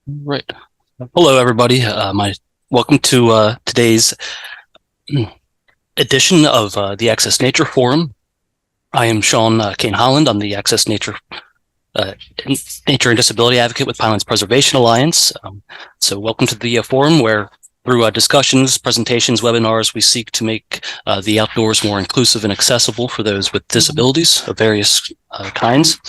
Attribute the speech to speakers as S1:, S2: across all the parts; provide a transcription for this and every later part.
S1: Right. Hello, everybody. Welcome to today's edition of the Access Nature Forum. I am Sean Kane Holland. I'm the Access Nature Nature and Disability Advocate with Pinelands Preservation Alliance. So welcome to the forum where through discussions, presentations, webinars, we seek to make the outdoors more inclusive and accessible for those with disabilities of various kinds.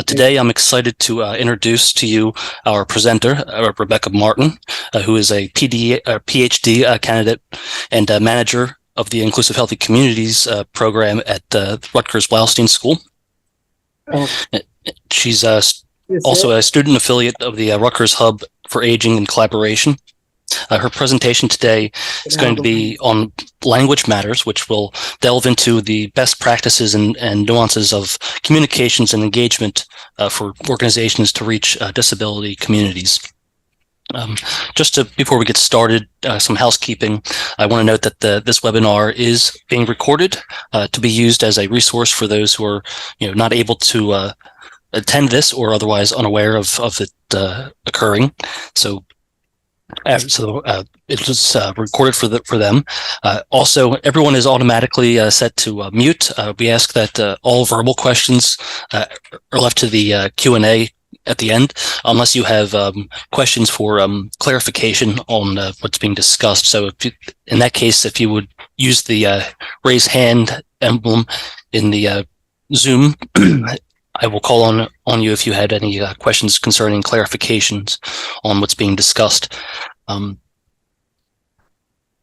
S1: Today, I'm excited to introduce to you our presenter, Rebecca Martin, who is a PhD candidate and manager of the Inclusive Healthy Communities program at Rutgers Blaustein School. Oh. She's also a student affiliate of the Rutgers Hub for Aging and Collaboration. Her presentation today is going to be on language matters, which will delve into the best practices and nuances of communications and engagement for organizations to reach disability communities. Before we get started, some housekeeping. I want to note that this webinar is being recorded to be used as a resource for those who are, not able to attend this or otherwise unaware of it occurring. So it was recorded for them. Also, everyone is automatically set to mute. We ask that all verbal questions are left to the Q&A at the end, unless you have questions for clarification on what's being discussed. So in that case, if you would use the raise hand emblem in the Zoom, I will call on you if you had any questions concerning clarifications on what's being discussed.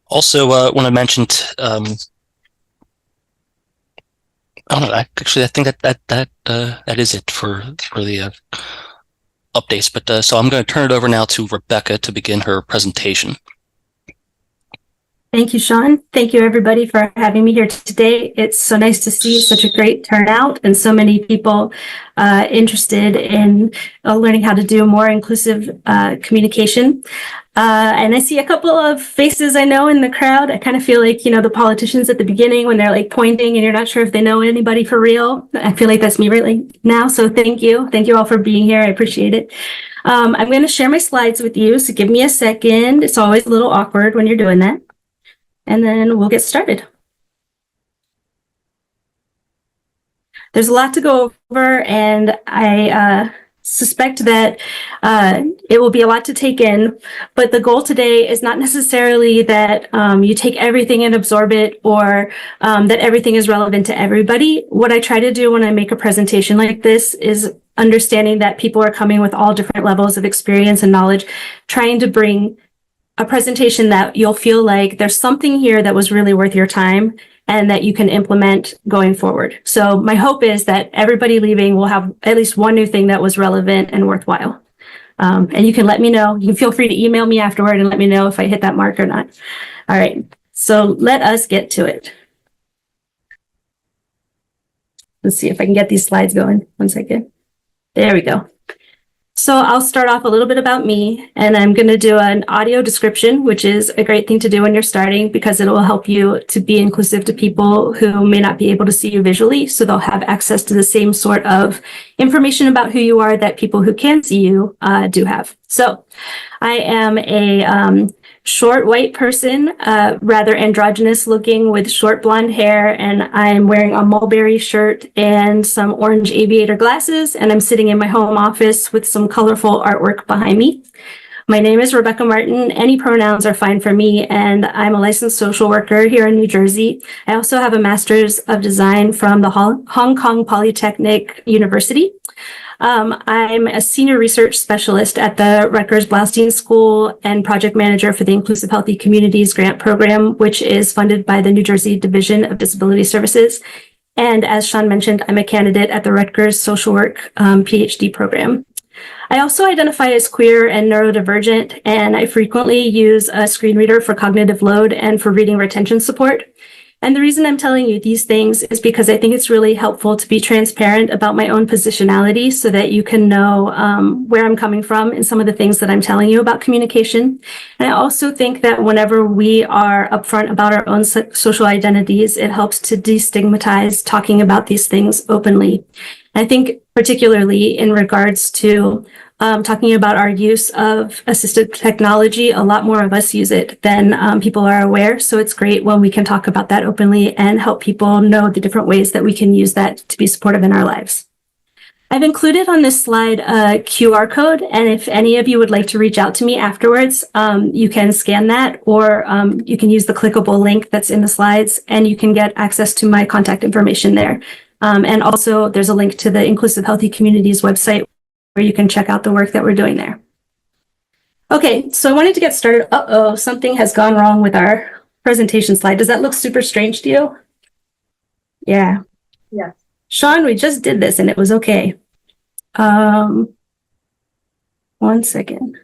S1: Also, when I mentioned, I don't know. Actually, I think that is it for the updates. But so I'm going to turn it over now to Rebecca to begin her presentation.
S2: Thank you, Sean. Thank you, everybody, for having me here today. It's so nice to see such a great turnout and so many people interested in learning how to do more inclusive communication. And I see a couple of faces I know in the crowd. I kind of feel like, the politicians at the beginning when they're like pointing and you're not sure if they know anybody for real. I feel like that's me right now. So thank you. Thank you all for being here. I appreciate it. I'm going to share my slides with you. So give me a second. It's always a little awkward when you're doing that. And then we'll get started. There's a lot to go over, and I suspect that it will be a lot to take in, but the goal today is not necessarily that you take everything and absorb it, or that everything is relevant to everybody. What I try to do when I make a presentation like this is understanding that people are coming with all different levels of experience and knowledge, trying to bring a presentation that you'll feel like there's something here that was really worth your time and that you can implement going forward. So my hope is that everybody leaving will have at least one new thing that was relevant and worthwhile. And you can let me know. You can feel free to email me afterward and let me know if I hit that mark or not. All right, so let us get to it. Let's see if I can get these slides going. One second. There we go. So I'll start off a little bit about me, and I'm going to do an audio description, which is a great thing to do when you're starting because it will help you to be inclusive to people who may not be able to see you visually. So they'll have access to the same sort of information about who you are that people who can see you do have. So I am a short white person, rather androgynous looking with short blonde hair, and I'm wearing a mulberry shirt and some orange aviator glasses, and I'm sitting in my home office with some colorful artwork behind me. My name is Rebecca Martin. Any pronouns are fine for me, and I'm a licensed social worker here in New Jersey. I also have a master's of design from the Hong Kong Polytechnic University. I'm a senior research specialist at the Rutgers Blaustein School and project manager for the Inclusive Healthy Communities Grant Program, which is funded by the New Jersey Division of Disability Services. And as Sean mentioned, I'm a candidate at the Rutgers Social Work PhD program. I also identify as queer and neurodivergent, and I frequently use a screen reader for cognitive load and for reading retention support. And the reason I'm telling you these things is because I think it's really helpful to be transparent about my own positionality so that you can know where I'm coming from and some of the things that I'm telling you about communication. And I also think that whenever we are upfront about our own social identities, it helps to destigmatize talking about these things openly. I think particularly in regards to talking about our use of assistive technology. A lot more of us use it than people are aware. So it's great when we can talk about that openly and help people know the different ways that we can use that to be supportive in our lives. I've included on this slide a QR code, and if any of you would like to reach out to me afterwards, you can scan that, or you can use the clickable link that's in the slides, and you can get access to my contact information there. And also, there's a link to the Inclusive Healthy Communities website where you can check out the work that we're doing there. Okay, so I wanted to get started. Uh-oh, something has gone wrong with our presentation slide. Does that look super strange to you? Yeah.
S3: Yes.
S2: Sean, we just did this and it was okay. 1 second.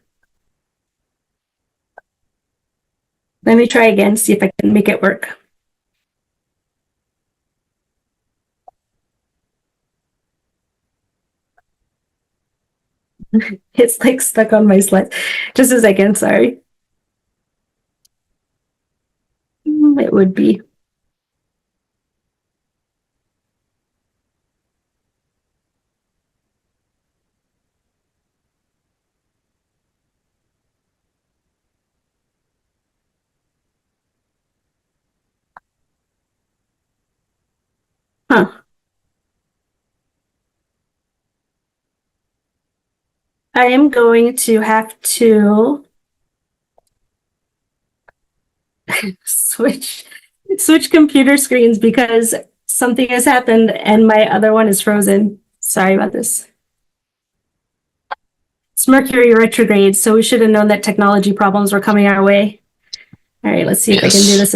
S2: Let me try again, see if I can make it work. It's like stuck on my slide. Just a second, sorry. It would be. Huh. I am going to have to switch computer screens because something has happened and my other one is frozen. Sorry about this. It's Mercury retrograde, so we should have known that technology problems were coming our way. All right, let's see if I can do this.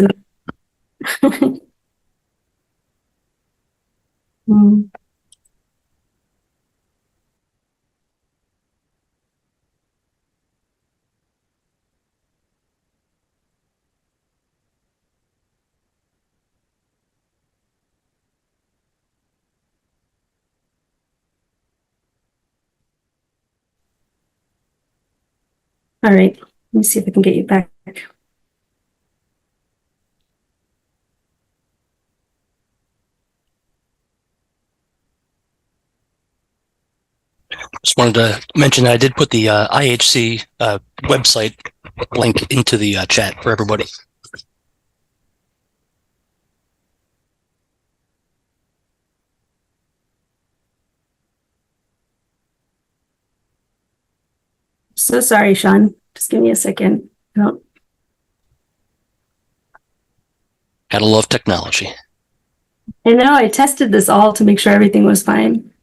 S2: All right, let me see if I can get you back.
S1: Just wanted to mention that I did put the IHC website link into the chat for everybody.
S2: So sorry, Sean. Just give me a second. Oh.
S1: Gotta love technology.
S2: I know, I tested this all to make sure everything was fine.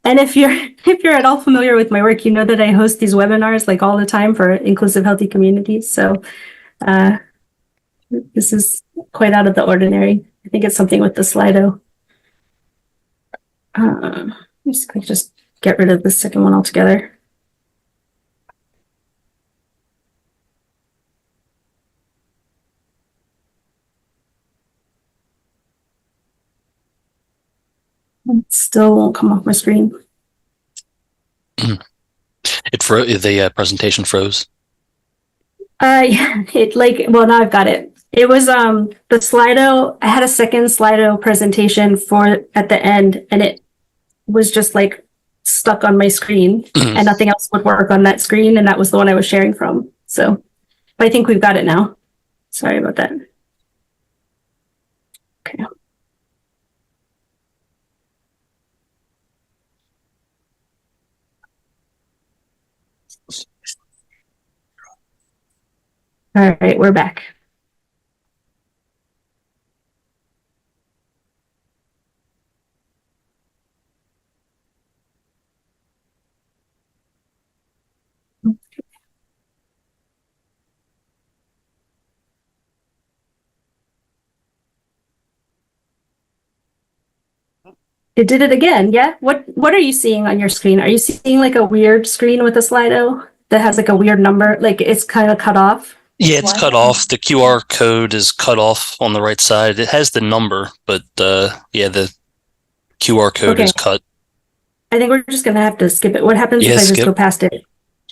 S2: And if you're at all familiar with my work, you know that I host these webinars like all the time for Inclusive Healthy Communities. So this is quite out of the ordinary. I think it's something with the Slido. Just get rid of the second one altogether. It still won't come off my screen.
S1: The presentation froze.
S2: Yeah, well, now I've got it. It was the Slido. I had a second Slido presentation at the end, and it was just like stuck on my screen, and nothing else would work on that screen, and that was the one I was sharing from. So, but I think we've got it now. Sorry about that. Okay. All right, we're back. It did it again. Yeah. What are you seeing on your screen? Are you seeing like a weird screen with a Slido that has like a weird number? Like it's kind of cut off?
S1: Yeah, it's cut off. The QR code is cut off on the right side. It has the number, but yeah, the QR code is cut.
S2: I think we're just gonna have to skip it. What happens if I just go past it?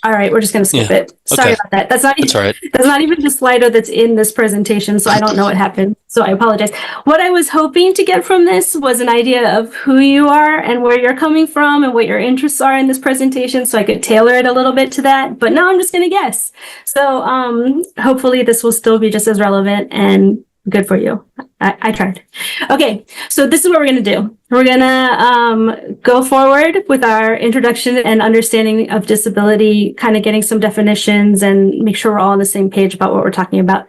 S2: All right, we're just going to skip
S1: Yeah.
S2: it. Sorry
S1: Okay.
S2: about that. That's
S1: That's all right.
S2: not even the Slido that's in this presentation, so I don't know what happened. So I apologize. What I was hoping to get from this was an idea of who you are and where you're coming from and what your interests are in this presentation, so I could tailor it a little bit to that. But now I'm just going to guess. So hopefully this will still be just as relevant and good for you. I tried. Okay, so this is what we're going to do. We're going to go forward with our introduction and understanding of disability, kind of getting some definitions and make sure we're all on the same page about what we're talking about.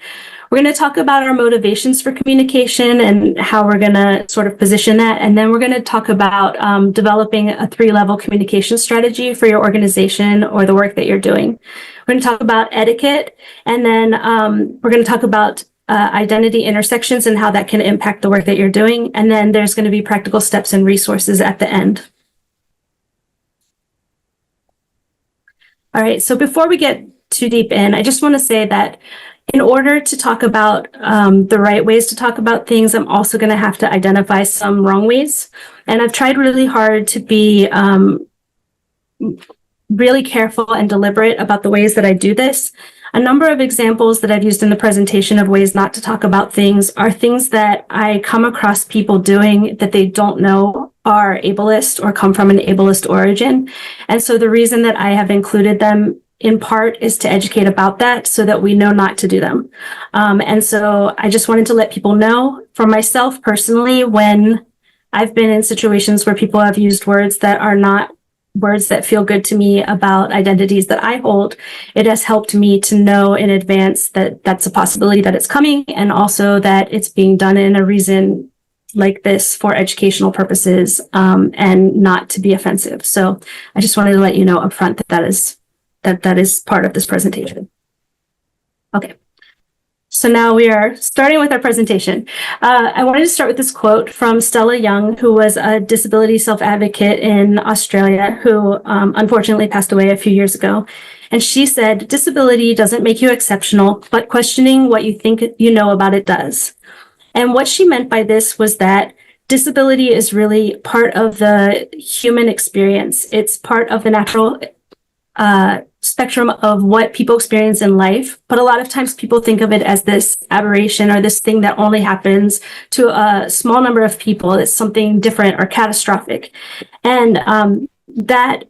S2: We're going to talk about our motivations for communication and how we're going to sort of position that. And then we're going to talk about developing a 3-level communication strategy for your organization or the work that you're doing. We're going to talk about etiquette, and then we're going to talk about identity intersections and how that can impact the work that you're doing. And then there's going to be practical steps and resources at the end. All right, so before we get too deep in, I just want to say that in order to talk about the right ways to talk about things, I'm also going to have to identify some wrong ways. And I've tried really hard to be really careful and deliberate about the ways that I do this. A number of examples that I've used in the presentation of ways not to talk about things are things that I come across people doing that they don't know are ableist or come from an ableist origin. And so the reason that I have included them in part is to educate about that so that we know not to do them. And so I just wanted to let people know, for myself personally, when I've been in situations where people have used words that are not words that feel good to me about identities that I hold, it has helped me to know in advance that that's a possibility that it's coming, and also that it's being done in a reason like this for educational purposes, and not to be offensive. So I just wanted to let you know upfront that is part of this presentation. Okay. So now we are starting with our presentation. I wanted to start with this quote from Stella Young, who was a disability self-advocate in Australia, who unfortunately passed away a few years ago. And she said, "Disability doesn't make you exceptional, but questioning what you think you know about it does." And what she meant by this was that disability is really part of the human experience. It's part of the natural spectrum of what people experience in life, but a lot of times people think of it as this aberration or this thing that only happens to a small number of people. It's something different or catastrophic. And that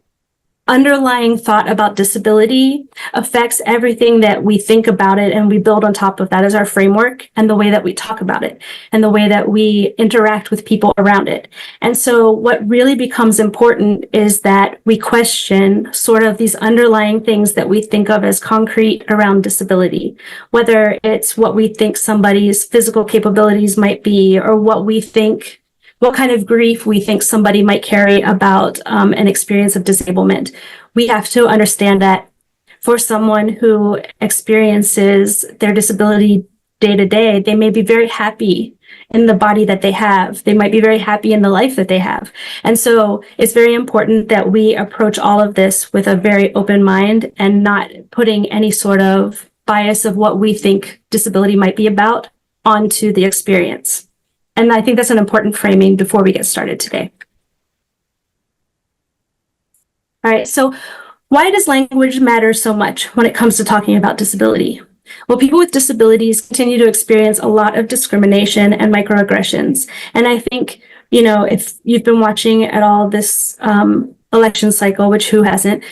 S2: underlying thought about disability affects everything that we think about it, and we build on top of that as our framework and the way that we talk about it and the way that we interact with people around it. And so what really becomes important is that we question sort of these underlying things that we think of as concrete around disability, whether it's what we think somebody's physical capabilities might be, or what kind of grief we think somebody might carry about an experience of disablement. We have to understand that for someone who experiences their disability day to day, they may be very happy in the body that they have. They might be very happy in the life that they have. And so it's very important that we approach all of this with a very open mind and not putting any sort of bias of what we think disability might be about onto the experience. And I think that's an important framing before we get started today. All right, so why does language matter so much when it comes to talking about disability? Well, people with disabilities continue to experience a lot of discrimination and microaggressions. And I think, if you've been watching at all this election cycle, which who hasn't,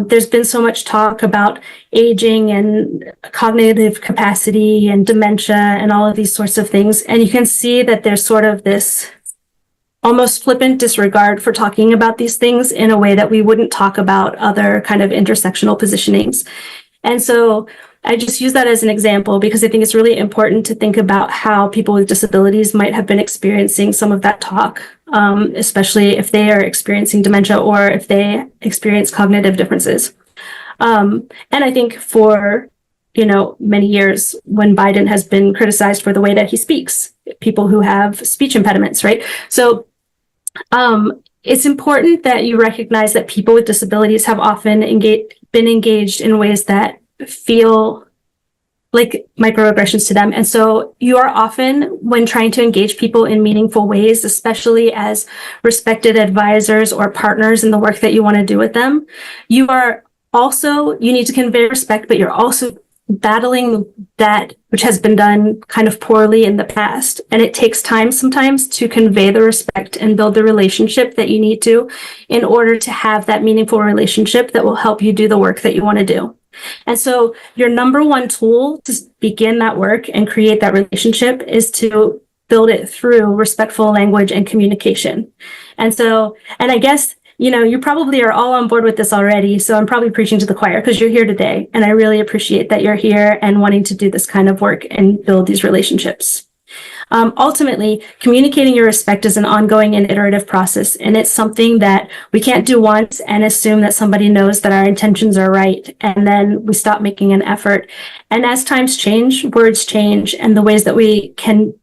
S2: there's been so much talk about aging and cognitive capacity and dementia and all of these sorts of things. And you can see that there's sort of this almost flippant disregard for talking about these things in a way that we wouldn't talk about other kind of intersectional positionings. And so I just use that as an example because I think it's really important to think about how people with disabilities might have been experiencing some of that talk, especially if they are experiencing dementia or if they experience cognitive differences. And I think for, many years when Biden has been criticized for the way that he speaks, people who have speech impediments, right? So it's important that you recognize that people with disabilities have often been engaged in ways that feel like microaggressions to them. And so you are often, when trying to engage people in meaningful ways, especially as respected advisors or partners in the work that you want to do with them, you are also, you need to convey respect, but you're also battling that which has been done kind of poorly in the past. And it takes time sometimes to convey the respect and build the relationship that you need to in order to have that meaningful relationship that will help you do the work that you want to do. And so your number one tool to begin that work and create that relationship is to build it through respectful language and communication. And I guess, you probably are all on board with this already. So I'm probably preaching to the choir because you're here today. And I really appreciate that you're here and wanting to do this kind of work and build these relationships. Ultimately, communicating your respect is an ongoing and iterative process. And it's something that we can't do once and assume that somebody knows that our intentions are right. And then we stop making an effort. And as times change, words change, and the ways that we can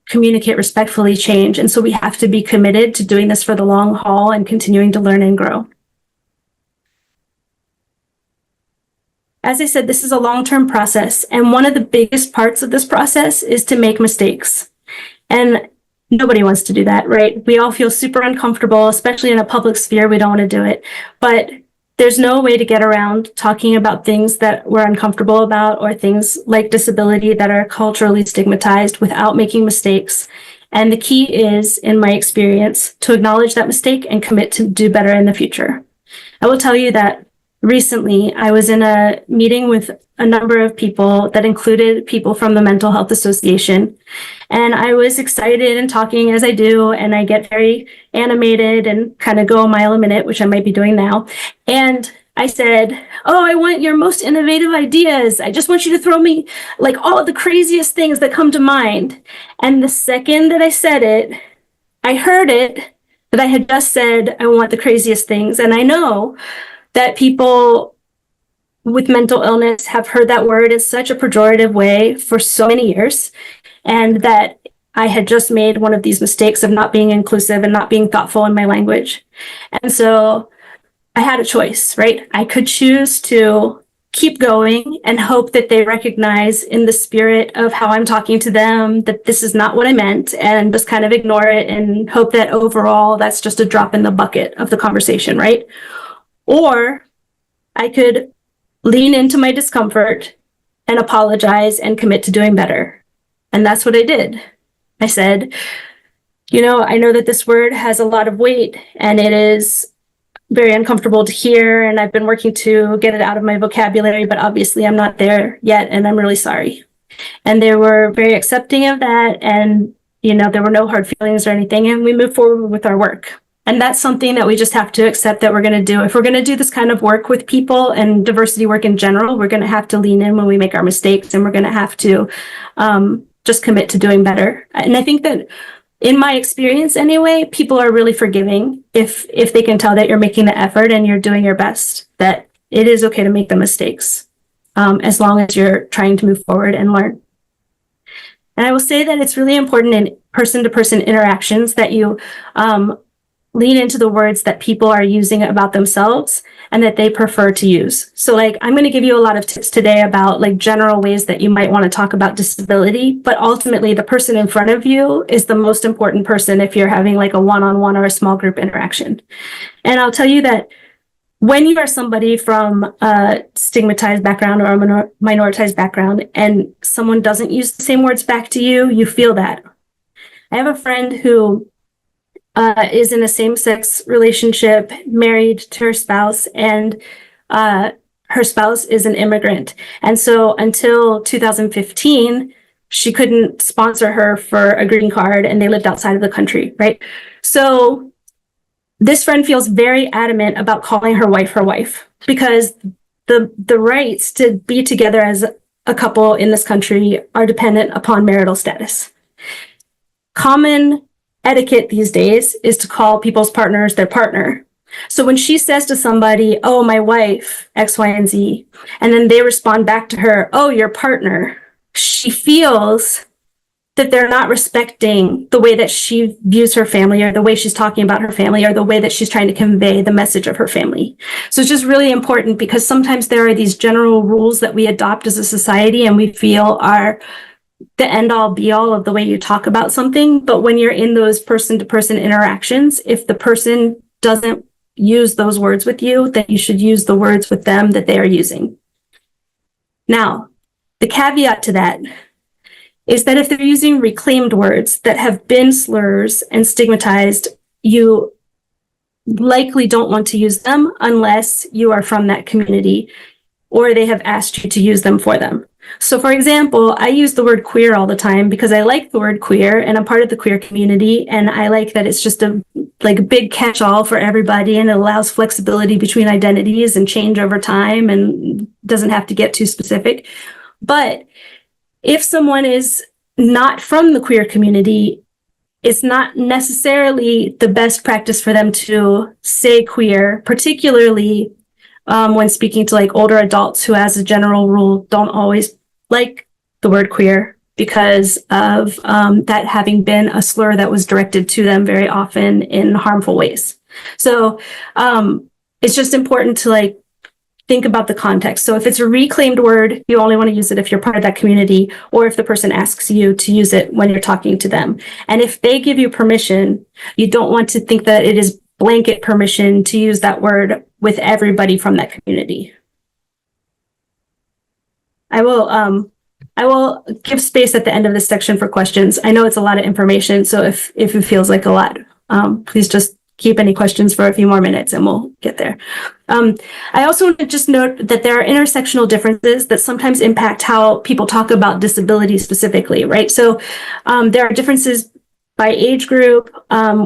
S2: communicate respectfully change. And so we have to be committed to doing this for the long haul and continuing to learn and grow. As I said, this is a long-term process. And one of the biggest parts of this process is to make mistakes. And nobody wants to do that, right? We all feel super uncomfortable, especially in a public sphere. We don't want to do it. But there's no way to get around talking about things that we're uncomfortable about or things like disability that are culturally stigmatized without making mistakes. And the key is, in my experience, to acknowledge that mistake and commit to do better in the future. I will tell you that recently I was in a meeting with a number of people that included people from the Mental Health Association. And I was excited and talking as I do, and I get very animated and kind of go a mile a minute, which I might be doing now. And I said, "Oh, I want your most innovative ideas. I just want you to throw me like all of the craziest things that come to mind." And the second that I said it, I heard it that I had just said, "I want the craziest things." And I know that people with mental illness have heard that word in such a pejorative way for so many years, and that I had just made one of these mistakes of not being inclusive and not being thoughtful in my language. And so I had a choice, right? I could choose to keep going and hope that they recognize in the spirit of how I'm talking to them that this is not what I meant, and just kind of ignore it and hope that overall that's just a drop in the bucket of the conversation, right? Or I could lean into my discomfort and apologize and commit to doing better. And that's what I did. I said, I know that this word has a lot of weight and it is very uncomfortable to hear, and I've been working to get it out of my vocabulary, but obviously I'm not there yet, and I'm really sorry. And they were very accepting of that, and there were no hard feelings or anything, and we moved forward with our work. And that's something that we just have to accept that we're going to do. If we're going to do this kind of work with people and diversity work in general, we're going to have to lean in when we make our mistakes, and we're going to have to just commit to doing better. And I think that in my experience anyway, people are really forgiving if they can tell that you're making the effort and you're doing your best, that it is okay to make the mistakes as long as you're trying to move forward and learn. And I will say that it's really important in person-to-person interactions that you lean into the words that people are using about themselves and that they prefer to use. So I'm going to give you a lot of tips today about general ways that you might want to talk about disability, but ultimately the person in front of you is the most important person if you're having a one-on-one or a small group interaction. And I'll tell you that when you are somebody from a stigmatized background or a minoritized background and someone doesn't use the same words back to you, you feel that. I have a friend who is in a same-sex relationship, married to her spouse, and her spouse is an immigrant. And so until 2015, she couldn't sponsor her for a green card, and they lived outside of the country, right? So this friend feels very adamant about calling her wife, because the rights to be together as a couple in this country are dependent upon marital status. Common etiquette these days is to call people's partners their partner. So when she says to somebody, "Oh, my wife, X, Y, and Z," and then they respond back to her, "Oh, your partner," she feels that they're not respecting the way that she views her family, or the way she's talking about her family, or the way that she's trying to convey the message of her family. So it's just really important, because sometimes there are these general rules that we adopt as a society and we feel are the end all be all of the way you talk about something. But when you're in those person to person interactions, if the person doesn't use those words with you, then you should use the words with them that they are using. Now, the caveat to that is that if they're using reclaimed words that have been slurs and stigmatized, you likely don't want to use them unless you are from that community or they have asked you to use them for them. So for example, I use the word queer all the time because I like the word queer and I'm part of the queer community, and I like that it's just a big catch-all for everybody, and it allows flexibility between identities and change over time and doesn't have to get too specific. But if someone is not from the queer community, it's not necessarily the best practice for them to say queer, particularly when speaking to like older adults who, as a general rule, don't always like the word queer because of that having been a slur that was directed to them very often in harmful ways. So it's just important to like think about the context. So if it's a reclaimed word, you only want to use it if you're part of that community, or if the person asks you to use it when you're talking to them. And if they give you permission, you don't want to think that it is blanket permission to use that word with everybody from that community. I will give space at the end of this section for questions. I know it's a lot of information, so if it feels like a lot, please just keep any questions for a few more minutes and we'll get there. I also want to just note that there are intersectional differences that sometimes impact how people talk about disability specifically, right? So there are differences by age group,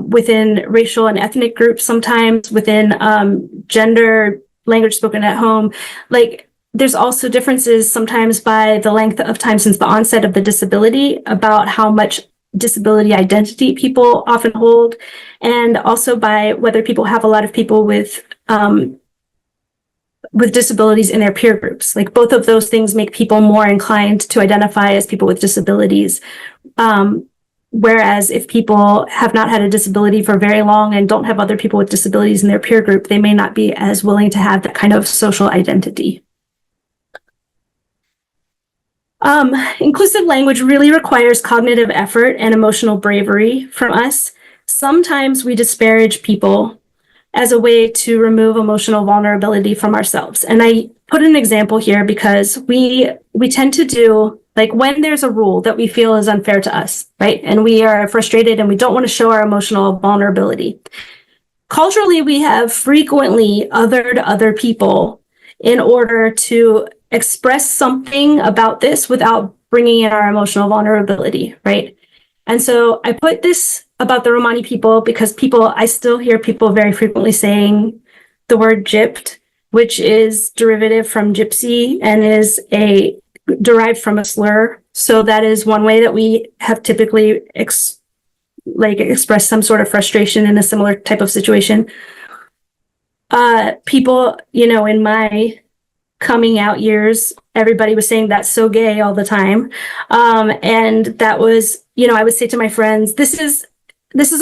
S2: within racial and ethnic groups, sometimes within gender, language spoken at home. Like, there's also differences sometimes by the length of time since the onset of the disability about how much disability identity people often hold, and also by whether people have a lot of people with disabilities in their peer groups. Like, both of those things make people more inclined to identify as people with disabilities. Whereas if people have not had a disability for very long and don't have other people with disabilities in their peer group, they may not be as willing to have that kind of social identity. Inclusive language really requires cognitive effort and emotional bravery from us. Sometimes we disparage people as a way to remove emotional vulnerability from ourselves. And I put an example here because we tend to do, like, when there's a rule that we feel is unfair to us, right? And we are frustrated and we don't want to show our emotional vulnerability. Culturally, we have frequently othered other people in order to express something about this without bringing in our emotional vulnerability, right? And so I put this about the Romani people because I still hear people very frequently saying the word gypped, which is derivative from gypsy and is derived from a slur. So that is one way that we have typically expressed some sort of frustration in a similar type of situation. People, in my coming out years, everybody was saying that's so gay all the time. And that was, I would say to my friends, this is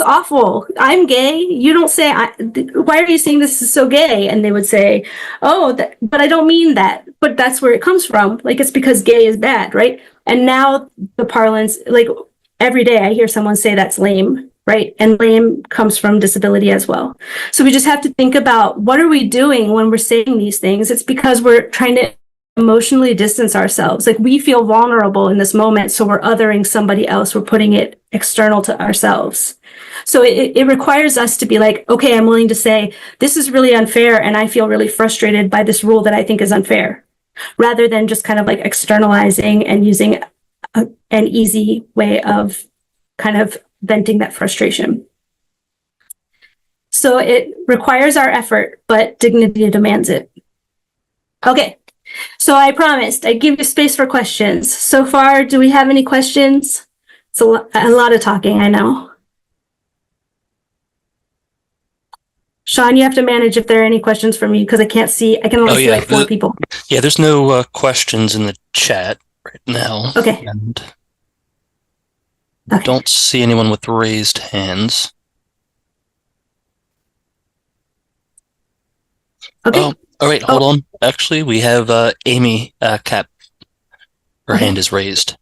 S2: awful. I'm gay. You don't say, why are you saying this is so gay? And they would say, but I don't mean that. But that's where it comes from. Like, it's because gay is bad, right? And now the parlance, like, every day I hear someone say that's lame, right? And lame comes from disability as well. So we just have to think about, what are we doing when we're saying these things? It's because we're trying to emotionally distance ourselves. Like, we feel vulnerable in this moment, so we're othering somebody else. We're putting it external to ourselves. So it requires us to be like, okay, I'm willing to say, this is really unfair, and I feel really frustrated by this rule that I think is unfair, rather than just kind of like externalizing and using an easy way of kind of venting that frustration. So it requires our effort, but dignity demands it. Okay, so I promised I'd give you space for questions. So far, do we have any questions? It's a lot of talking, I know. Sean, you have to manage if there are any questions for me because I can't see. I can only see like 4 people.
S1: Yeah, there's no questions in the chat right now.
S2: Okay.
S1: And don't see anyone with raised hands.
S2: Okay.
S1: Oh, all right, hold on. Actually, we have Amy Cap. Her hand is raised.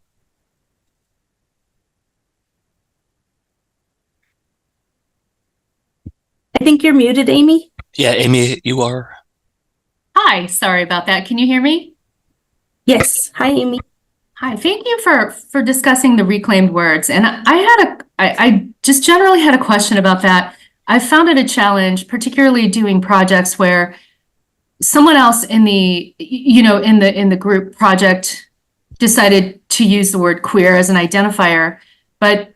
S2: I think you're muted, Amy.
S1: Yeah, Amy, you are.
S3: Hi, sorry about that. Can you hear me?
S2: Yes. Hi, Amy.
S3: Hi, thank you for discussing the reclaimed words. And I just generally had a question about that. I found it a challenge, particularly doing projects where someone else in the in the group project decided to use the word queer as an identifier, but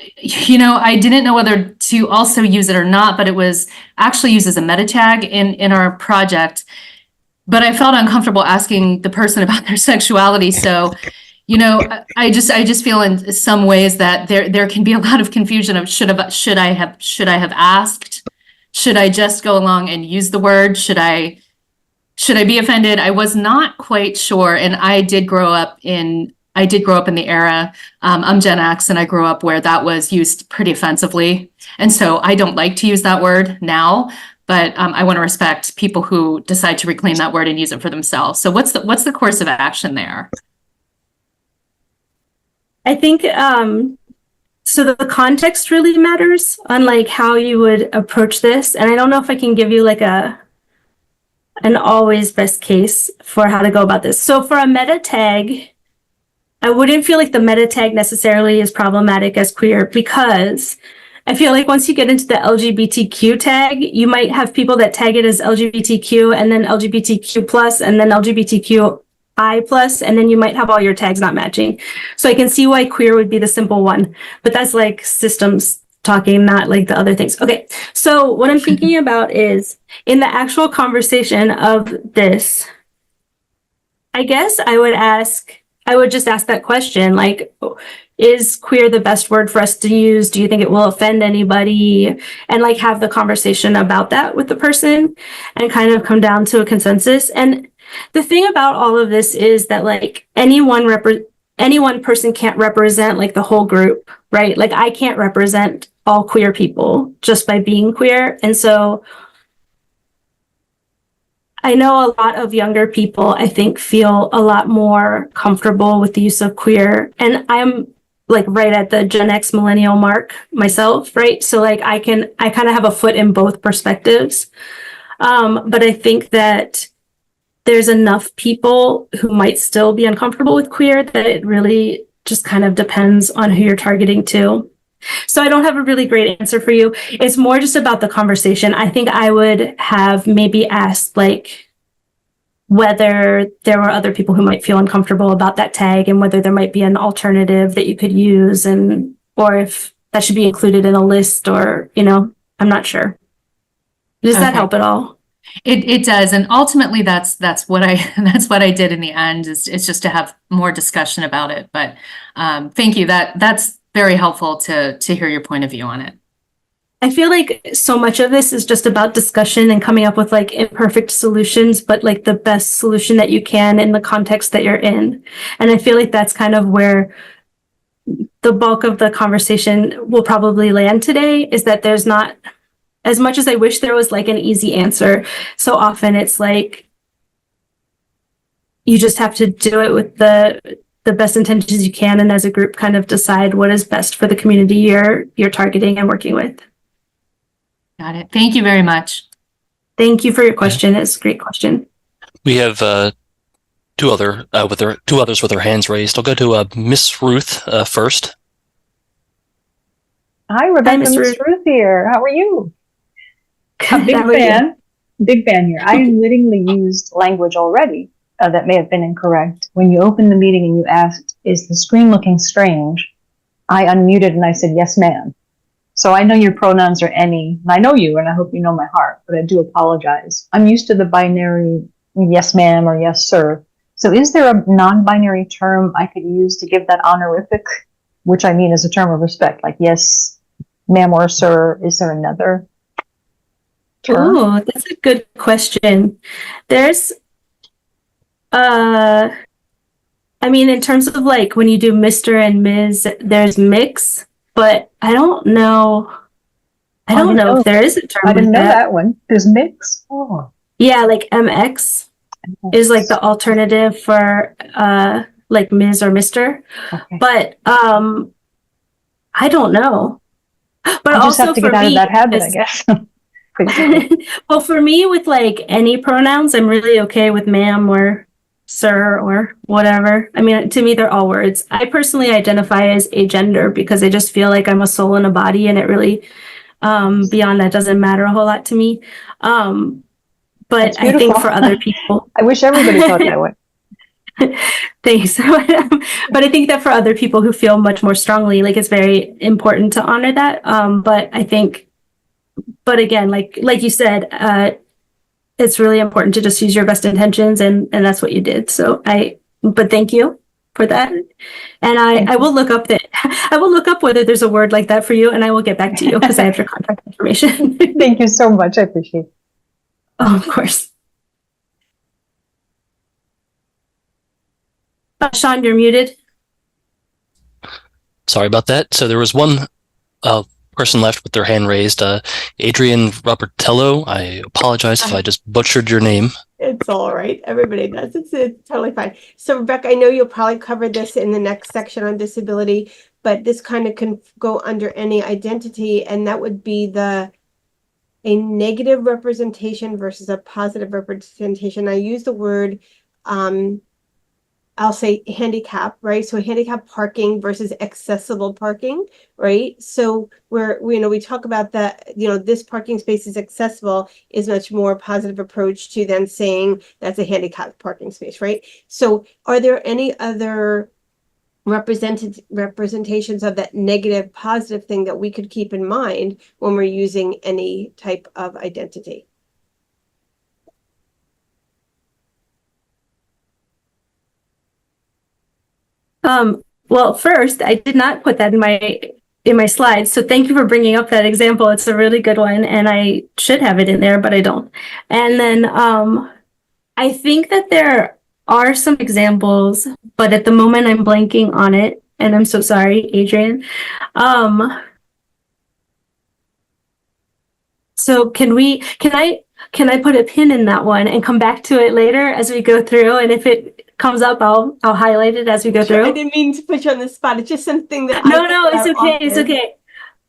S3: I didn't know whether to also use it or not, but it was actually used as a meta tag in our project. But I felt uncomfortable asking the person about their sexuality. So, I just feel in some ways that there can be a lot of confusion of should I have asked? Should I just go along and use the word? Should I be offended? I was not quite sure, and I did grow up in the era. I'm Gen X, and I grew up where that was used pretty offensively, and so I don't like to use that word now. But I want to respect people who decide to reclaim that word and use it for themselves. So what's the course of action there?
S2: I think so the context really matters on like how you would approach this. And I don't know if I can give you like an always best case for how to go about this. So for a meta tag, I wouldn't feel like the meta tag necessarily is problematic as queer, because I feel like once you get into the LGBTQ tag, you might have people that tag it as LGBTQ and then LGBTQ plus and then LGBTQI plus, and then you might have all your tags not matching. So I can see why queer would be the simple one, but that's like systems talking, not like the other things. Okay, so what I'm thinking about is in the actual conversation of this, I guess I would just ask that question, like, is queer the best word for us to use? Do you think it will offend anybody? And like have the conversation about that with the person and kind of come down to a consensus. And the thing about all of this is that like any one person can't represent like the whole group, right? Like I can't represent all queer people just by being queer. And so I know a lot of younger people, I think, feel a lot more comfortable with the use of queer. And I'm like right at the Gen X millennial mark myself, right? So like I kind of have a foot in both perspectives. But I think that there's enough people who might still be uncomfortable with queer that it really just kind of depends on who you're targeting to. So I don't have a really great answer for you. It's more just about the conversation. I think I would have maybe asked like whether there were other people who might feel uncomfortable about that tag and whether there might be an alternative that you could use, and or if that should be included in a list, or, I'm not sure. Does that help at all?
S3: It does. And ultimately that's what I did in the end, is just to have more discussion about it. But thank you. That's very helpful to hear your point of view on it.
S2: I feel like so much of this is just about discussion and coming up with like imperfect solutions, but like the best solution that you can in the context that you're in. And I feel like that's kind of where the bulk of the conversation will probably land today, is that there's not, as much as I wish there was like an easy answer, so often it's like you just have to do it with the best intentions you can, and as a group kind of decide what is best for the community you're targeting and working with.
S3: Got it. Thank you very much.
S2: Thank you for your question. It's a great question.
S1: We have two others with their hands raised. I'll go to Miss Ruth first.
S4: Hi, Rebecca. Miss Ruth here. How are you? Big fan here. I unwittingly used language already that may have been incorrect. When you opened the meeting and you asked, "Is the screen looking strange?" I unmuted and I said, "Yes, ma'am." So I know your pronouns are any, and I know you, and I hope you know my heart, but I do apologize. I'm used to the binary yes, ma'am, or yes, sir. So is there a non-binary term I could use to give that honorific, which I mean as a term of respect, like yes, ma'am, or sir? Is there another term?
S2: Oh, that's a good question. There's, in terms of like when you do Mr. and Ms., there's mix. But I don't know. I don't know if there is a term.
S4: I didn't know that one. There's mix. Oh.
S2: Yeah, like MX is like the alternative for like Ms. or Mr. Okay. But I don't know. But
S4: I just
S2: also
S4: have to get out of that habit, I guess. Pretty simple.
S2: Well, for me, with like any pronouns, I'm really okay with ma'am or sir or whatever. I mean, to me, they're all words. I personally identify as a gender because I just feel like I'm a soul in a body, and it really, beyond that, doesn't matter a whole lot to me. But
S4: That's
S2: I think
S4: beautiful.
S2: for other people,
S4: I wish everybody thought that way.
S2: thanks. But I think that for other people who feel much more strongly, like it's very important to honor that. But I think, but again, like you said, it's really important to just use your best intentions, and that's what you did. So but thank you for that. And I will look up I will look up whether there's a word like that for you, and I will get back to you because I have your contact information.
S4: Thank you so much. I appreciate it.
S2: Oh, of course. Sean, you're muted.
S1: Sorry about that. So there was one person left with their hand raised. Adrian Robertello. I apologize if I just butchered your name.
S5: It's all right. Everybody does. It's totally fine. So, Rebecca, I know you'll probably cover this in the next section on disability, but this kind of can go under any identity, and that would be a negative representation versus a positive representation. I use the word, I'll say handicap, right? So handicap parking versus accessible parking, right? So we talk about that, this parking space is accessible is much more positive approach to then saying that's a handicap parking space, right? So are there any other representations of that negative positive thing that we could keep in mind when we're using any type of identity?
S2: Well, first, I did not put that in my slides. So thank you for bringing up that example. It's a really good one, and I should have it in there, but I don't. And then I think that there are some examples, but at the moment I'm blanking on it, and I'm so sorry, Adrian. So can I put a pin in that one and come back to it later as we go through? And if it comes up, I'll highlight it as we go through.
S5: I didn't mean to put you on the spot. It's just something that
S2: No, it's okay. It's okay.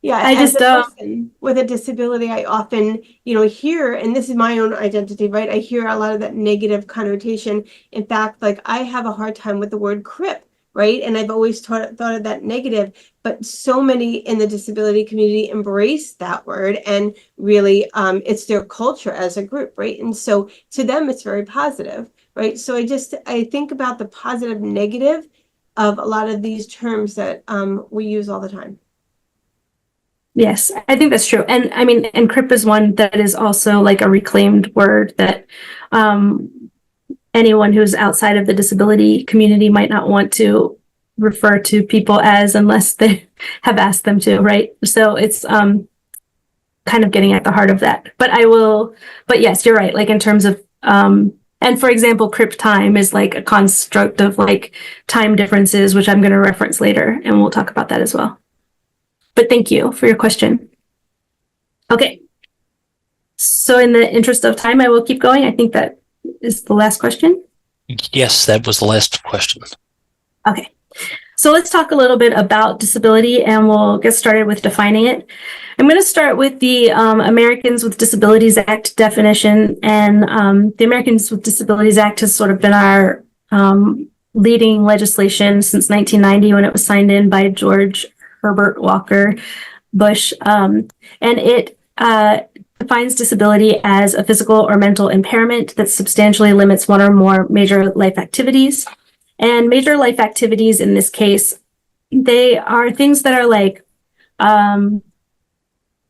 S5: Yeah,
S2: I just
S5: person with a disability, I often, hear, and this is my own identity, right? I hear a lot of that negative connotation. In fact, like I have a hard time with the word crip, right? And I've always thought of that negative, but so many in the disability community embrace that word, and really, it's their culture as a group, right? And so to them, it's very positive, right? So I think about the positive, negative of a lot of these terms that we use all the time.
S2: Yes, I think that's true. And I mean, and crip is one that is also like a reclaimed word that anyone who's outside of the disability community might not want to refer to people as unless they have asked them to, right? So it's kind of getting at the heart of that. But yes, you're right. Like in terms of, and for example, crip time is like a construct of like time differences, which I'm going to reference later, and we'll talk about that as well. But thank you for your question. Okay. So in the interest of time, I will keep going. I think that is the last question.
S1: Yes, that was the last question.
S2: Okay. So let's talk a little bit about disability, and we'll get started with defining it. I'm going to start with the Americans with Disabilities Act definition. And the Americans with Disabilities Act has sort of been our leading legislation since 1990 when it was signed in by George Herbert Walker Bush. And it defines disability as a physical or mental impairment that substantially limits one or more major life activities. And major life activities in this case, they are things that are like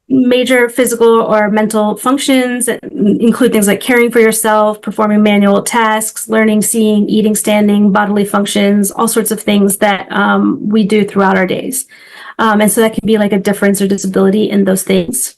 S2: major physical or mental functions that include things like caring for yourself, performing manual tasks, learning, seeing, eating, standing, bodily functions, all sorts of things that we do throughout our days. And so that can be like a difference or disability in those things.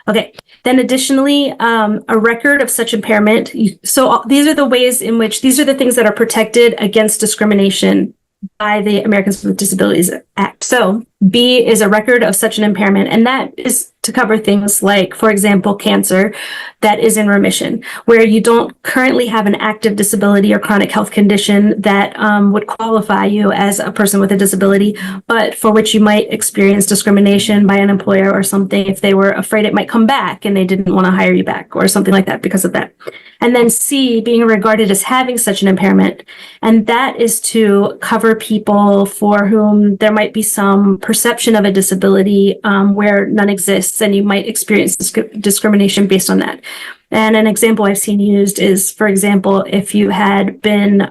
S2: Okay, then additionally, a record of such impairment. So these are the ways in which, these are the things that are protected against discrimination by the Americans with Disabilities Act. So B is a record of such an impairment, and that is to cover things like, for example, cancer that is in remission, where you don't currently have an active disability or chronic health condition that would qualify you as a person with a disability, but for which you might experience discrimination by an employer or something if they were afraid it might come back and they didn't want to hire you back or something like that because of that. And then C, being regarded as having such an impairment, and that is to cover people for whom there might be some perception of a disability where none exists, and you might experience discrimination based on that. And an example I've seen used is, for example, if you had been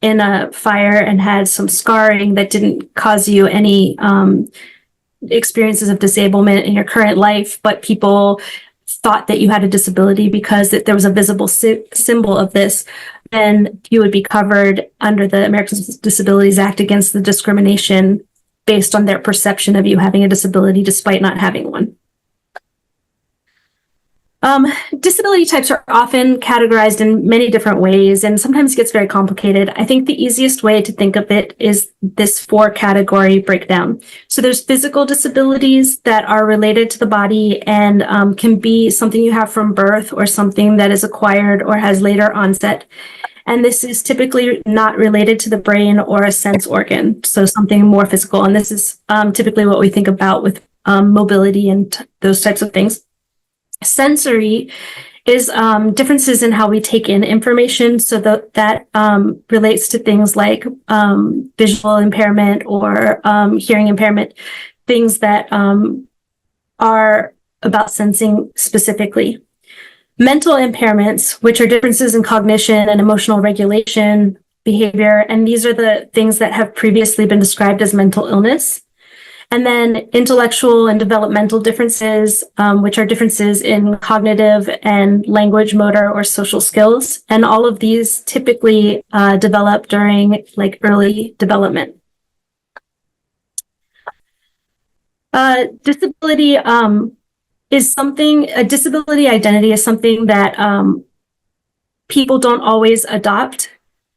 S2: in a fire and had some scarring that didn't cause you any experiences of disablement in your current life, but people thought that you had a disability because there was a visible symbol of this, then you would be covered under the Americans with Disabilities Act against the discrimination based on their perception of you having a disability despite not having one. Disability types are often categorized in many different ways, and sometimes it gets very complicated. I think the easiest way to think of it is this 4-category breakdown. So there's physical disabilities that are related to the body and can be something you have from birth or something that is acquired or has later onset. And this is typically not related to the brain or a sense organ, so something more physical. And this is typically what we think about with mobility and those types of things. Sensory is differences in how we take in information. So that relates to things like visual impairment or hearing impairment, things that are about sensing specifically. Mental impairments, which are differences in cognition and emotional regulation, behavior, and these are the things that have previously been described as mental illness. And then intellectual and developmental differences, which are differences in cognitive and language, motor, or social skills. And all of these typically develop during like early development. Disability is something, a disability identity is something that people don't always adopt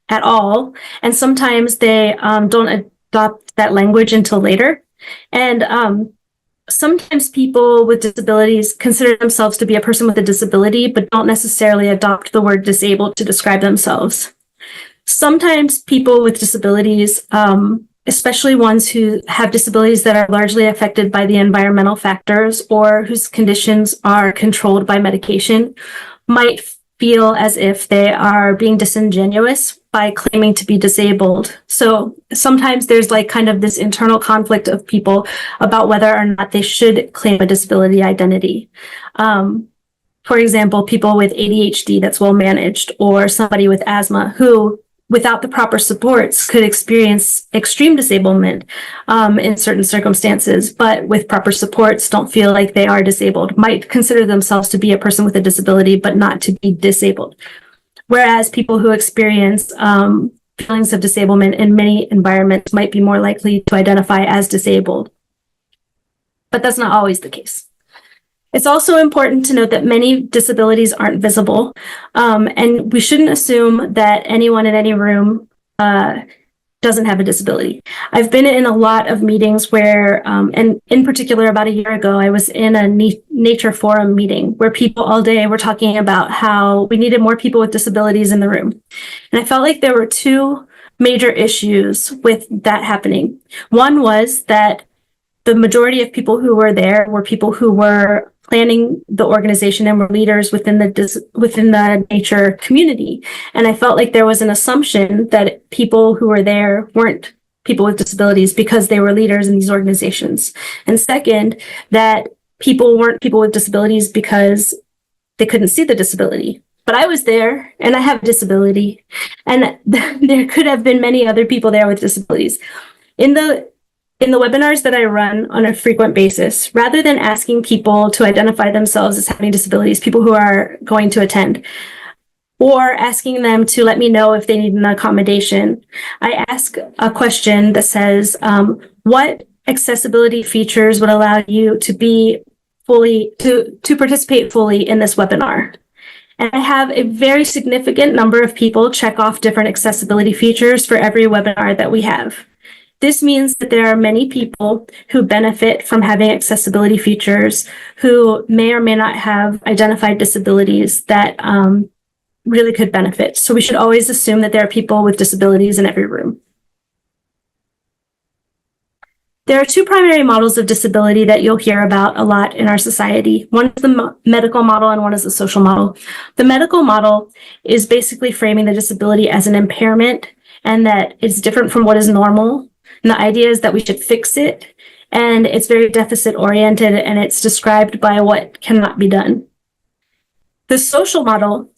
S2: at all. And sometimes they don't adopt that language until later. And sometimes people with disabilities consider themselves to be a person with a disability, but don't necessarily adopt the word disabled to describe themselves. Sometimes people with disabilities, especially ones who have disabilities that are largely affected by the environmental factors or whose conditions are controlled by medication, might feel as if they are being disingenuous by claiming to be disabled. So sometimes there's like kind of this internal conflict of people about whether or not they should claim a disability identity. For example, people with ADHD that's well managed, or somebody with asthma who, without the proper supports, could experience extreme disablement in certain circumstances, but with proper supports don't feel like they are disabled, might consider themselves to be a person with a disability, but not to be disabled. Whereas people who experience feelings of disablement in many environments might be more likely to identify as disabled. But that's not always the case. It's also important to note that many disabilities aren't visible, and we shouldn't assume that anyone in any room doesn't have a disability. I've been in a lot of meetings where, and in particular about a year ago, I was in a nature forum meeting where people all day were talking about how we needed more people with disabilities in the room. And I felt like there were two major issues with that happening. One was that the majority of people who were there were people who were planning the organization and were leaders within the nature community. And I felt like there was an assumption that people who were there weren't people with disabilities because they were leaders in these organizations. And second, that people weren't people with disabilities because they couldn't see the disability. But I was there and I have a disability, and there could have been many other people there with disabilities. In the webinars that I run on a frequent basis, rather than asking people to identify themselves as having disabilities, people who are going to attend, or asking them to let me know if they need an accommodation, I ask a question that says, what accessibility features would allow you to be to participate fully in this webinar? And I have a very significant number of people check off different accessibility features for every webinar that we have. This means that there are many people who benefit from having accessibility features who may or may not have identified disabilities that really could benefit. So we should always assume that there are people with disabilities in every room. There are two primary models of disability that you'll hear about a lot in our society. One is the medical model and one is the social model. The medical model is basically framing the disability as an impairment and that it's different from what is normal. And the idea is that we should fix it. And it's very deficit oriented and it's described by what cannot be done. The social model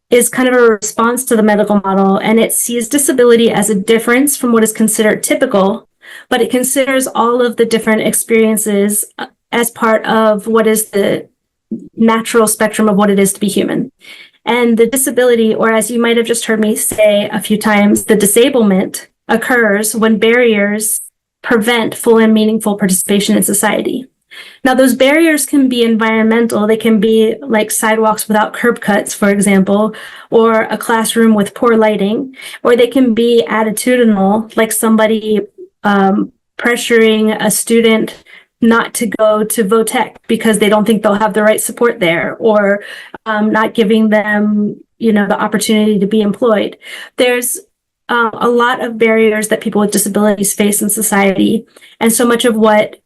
S2: is kind of a response to the medical model, and it sees disability as a difference from what is considered typical, but it considers all of the different experiences as part of what is the natural spectrum of what it is to be human. And the disability, or as you might have just heard me say a few times, the disablement occurs when barriers prevent full and meaningful participation in society. Now, those barriers can be environmental. They can be like sidewalks without curb cuts, for example, or a classroom with poor lighting, or they can be attitudinal, like somebody pressuring a student not to go to VOTEC because they don't think they'll have the right support there, or not giving them, the opportunity to be employed. There's a lot of barriers that people with disabilities face in society, and so much of what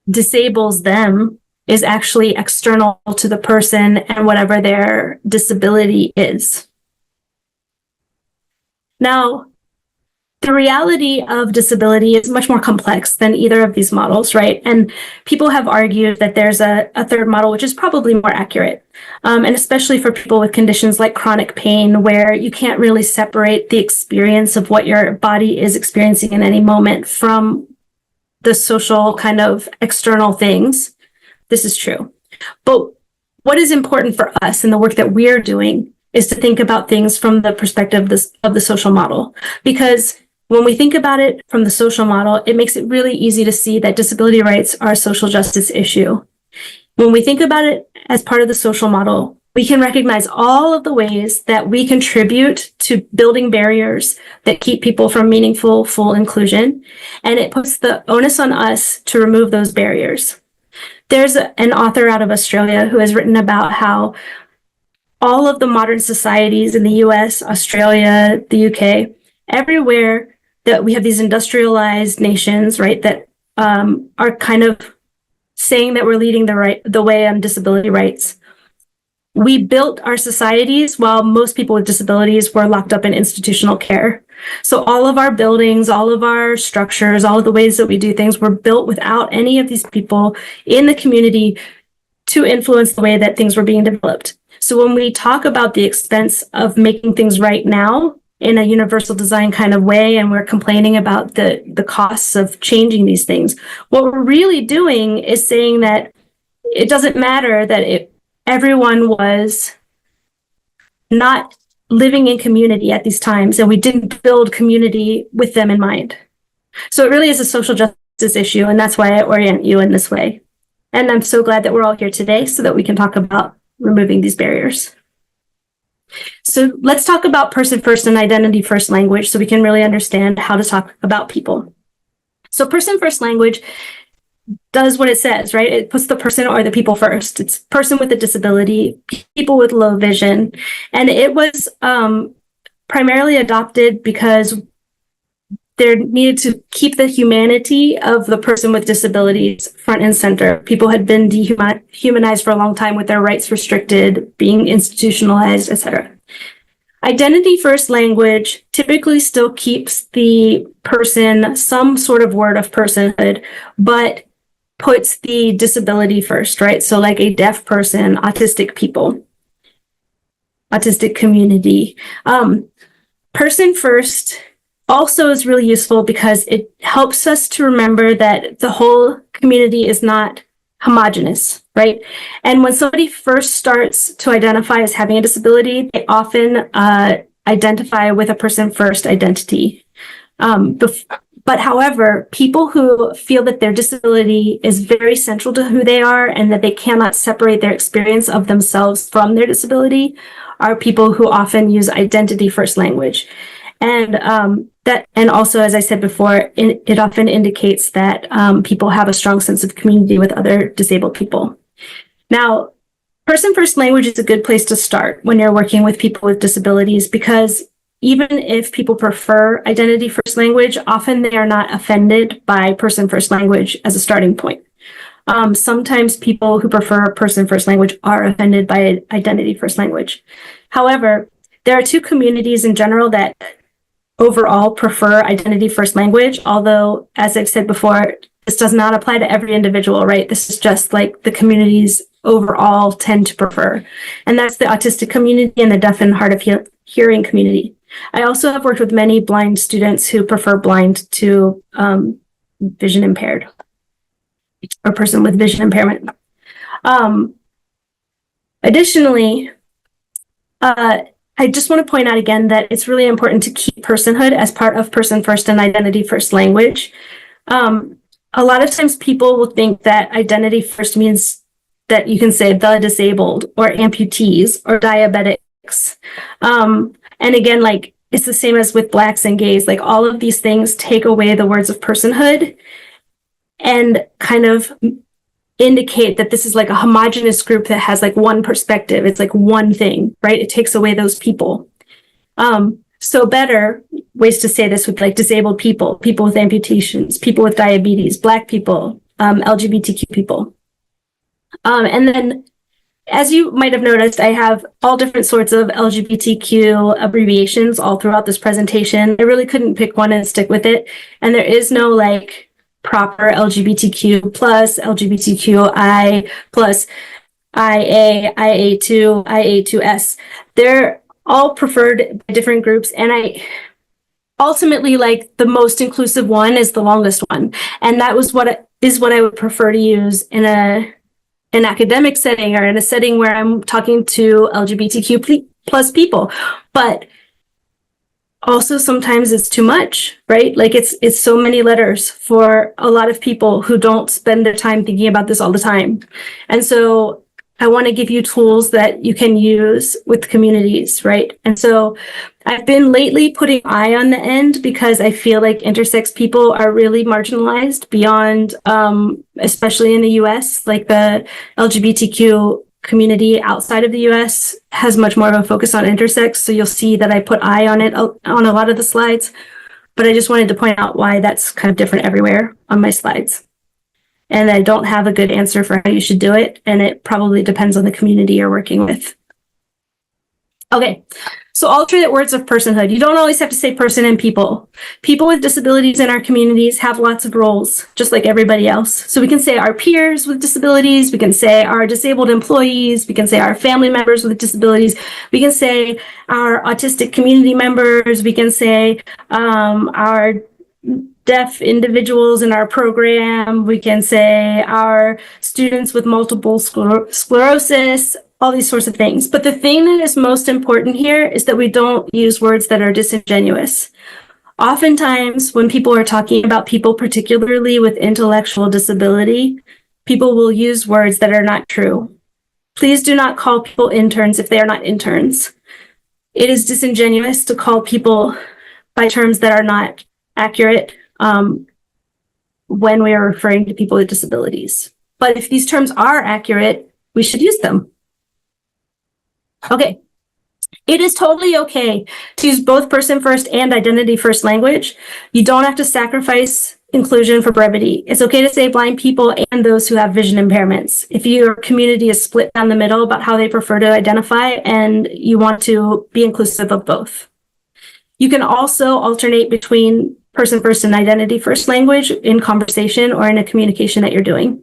S2: disables them is actually external to the person and whatever their disability is. Now, the reality of disability is much more complex than either of these models, right? And people have argued that there's a third model, which is probably more accurate. And especially for people with conditions like chronic pain, where you can't really separate the experience of what your body is experiencing in any moment from the social kind of external things. This is true. But what is important for us in the work that we're doing is to think about things from the perspective of the social model. Because when we think about it from the social model, it makes it really easy to see that disability rights are a social justice issue. When we think about it as part of the social model, we can recognize all of the ways that we contribute to building barriers that keep people from meaningful, full inclusion. And it puts the onus on us to remove those barriers. There's an author out of Australia who has written about how all of the modern societies in the US, Australia, the UK, everywhere that we have these industrialized nations, right, that are kind of saying that we're leading the way on disability rights. We built our societies while most people with disabilities were locked up in institutional care. So all of our buildings, all of our structures, all of the ways that we do things were built without any of these people in the community to influence the way that things were being developed. So when we talk about the expense of making things right now in a universal design kind of way, and we're complaining about the costs of changing these things, what we're really doing is saying that it doesn't matter that everyone was not living in community at these times, and we didn't build community with them in mind. So it really is a social justice issue, and that's why I orient you in this way. And I'm so glad that we're all here today so that we can talk about removing these barriers. So let's talk about person first and identity first language so we can really understand how to talk about people. So person first language does what it says, right? It puts the person or the people first. It's person with a disability, people with low vision. And it was primarily adopted because there needed to keep the humanity of the person with disabilities front and center. People had been dehumanized for a long time with their rights restricted, being institutionalized, etc. Identity first language typically still keeps the person some sort of word of personhood, but puts the disability first, right? So like a deaf person, autistic people, autistic community. Person first also is really useful because it helps us to remember that the whole community is not homogenous, right? And when somebody first starts to identify as having a disability, they often identify with a person first identity. But however, people who feel that their disability is very central to who they are and that they cannot separate their experience of themselves from their disability are people who often use identity first language. And also, as I said before, it often indicates that people have a strong sense of community with other disabled people. Now, person first language is a good place to start when you're working with people with disabilities, because even if people prefer identity first language, often they are not offended by person first language as a starting point. Sometimes people who prefer person first language are offended by identity first language. However, there are two communities in general that overall prefer identity first language, although, as I've said before, this does not apply to every individual, right? This is just like the communities overall tend to prefer. And that's the autistic community and the deaf and hard of hearing community. I also have worked with many blind students who prefer blind to vision impaired or person with vision impairment. Additionally, I just want to point out again that it's really important to keep personhood as part of person first and identity first language. A lot of times people will think that identity first means that you can say the disabled or amputees or diabetics. And again, like it's the same as with Blacks and gays, like all of these things take away the words of personhood and kind of indicate that this is like a homogenous group that has like one perspective. It's like one thing, right? It takes away those people. So better ways to say this would be like disabled people, people with amputations, people with diabetes, Black people, LGBTQ people. And then, as you might have noticed, I have all different sorts of LGBTQ abbreviations all throughout this presentation. I really couldn't pick one and stick with it. And there is no like proper LGBTQ plus, LGBTQI plus, IA, IA2, IA2S. They're all preferred by different groups. And I ultimately like the most inclusive one is the longest one. And that was what I would prefer to use in an academic setting or in a setting where I'm talking to LGBTQ plus people. But also sometimes it's too much, right? Like it's so many letters for a lot of people who don't spend their time thinking about this all the time. And so I want to give you tools that you can use with communities, right? And so I've been lately putting I on the end because I feel like intersex people are really marginalized beyond, especially in the US, like the LGBTQ community outside of the US has much more of a focus on intersex. So you'll see that I put I on it on a lot of the slides, but I just wanted to point out why that's kind of different everywhere on my slides. And I don't have a good answer for how you should do it. And it probably depends on the community you're working with. Okay, so alternate words of personhood. You don't always have to say person and people. People with disabilities in our communities have lots of roles, just like everybody else. So we can say our peers with disabilities. We can say our disabled employees. We can say our family members with disabilities. We can say our autistic community members. We can say our deaf individuals in our program. We can say our students with multiple sclerosis, all these sorts of things. But the thing that is most important here is that we don't use words that are disingenuous. Oftentimes, when people are talking about people, particularly with intellectual disability, people will use words that are not true. Please do not call people interns if they are not interns. It is disingenuous to call people by terms that are not accurate when we are referring to people with disabilities. But if these terms are accurate, we should use them. Okay. It is totally okay to use both person first and identity first language. You don't have to sacrifice inclusion for brevity. It's okay to say blind people and those who have vision impairments. If your community is split down the middle about how they prefer to identify and you want to be inclusive of both. You can also alternate between person first and identity first language in conversation or in a communication that you're doing.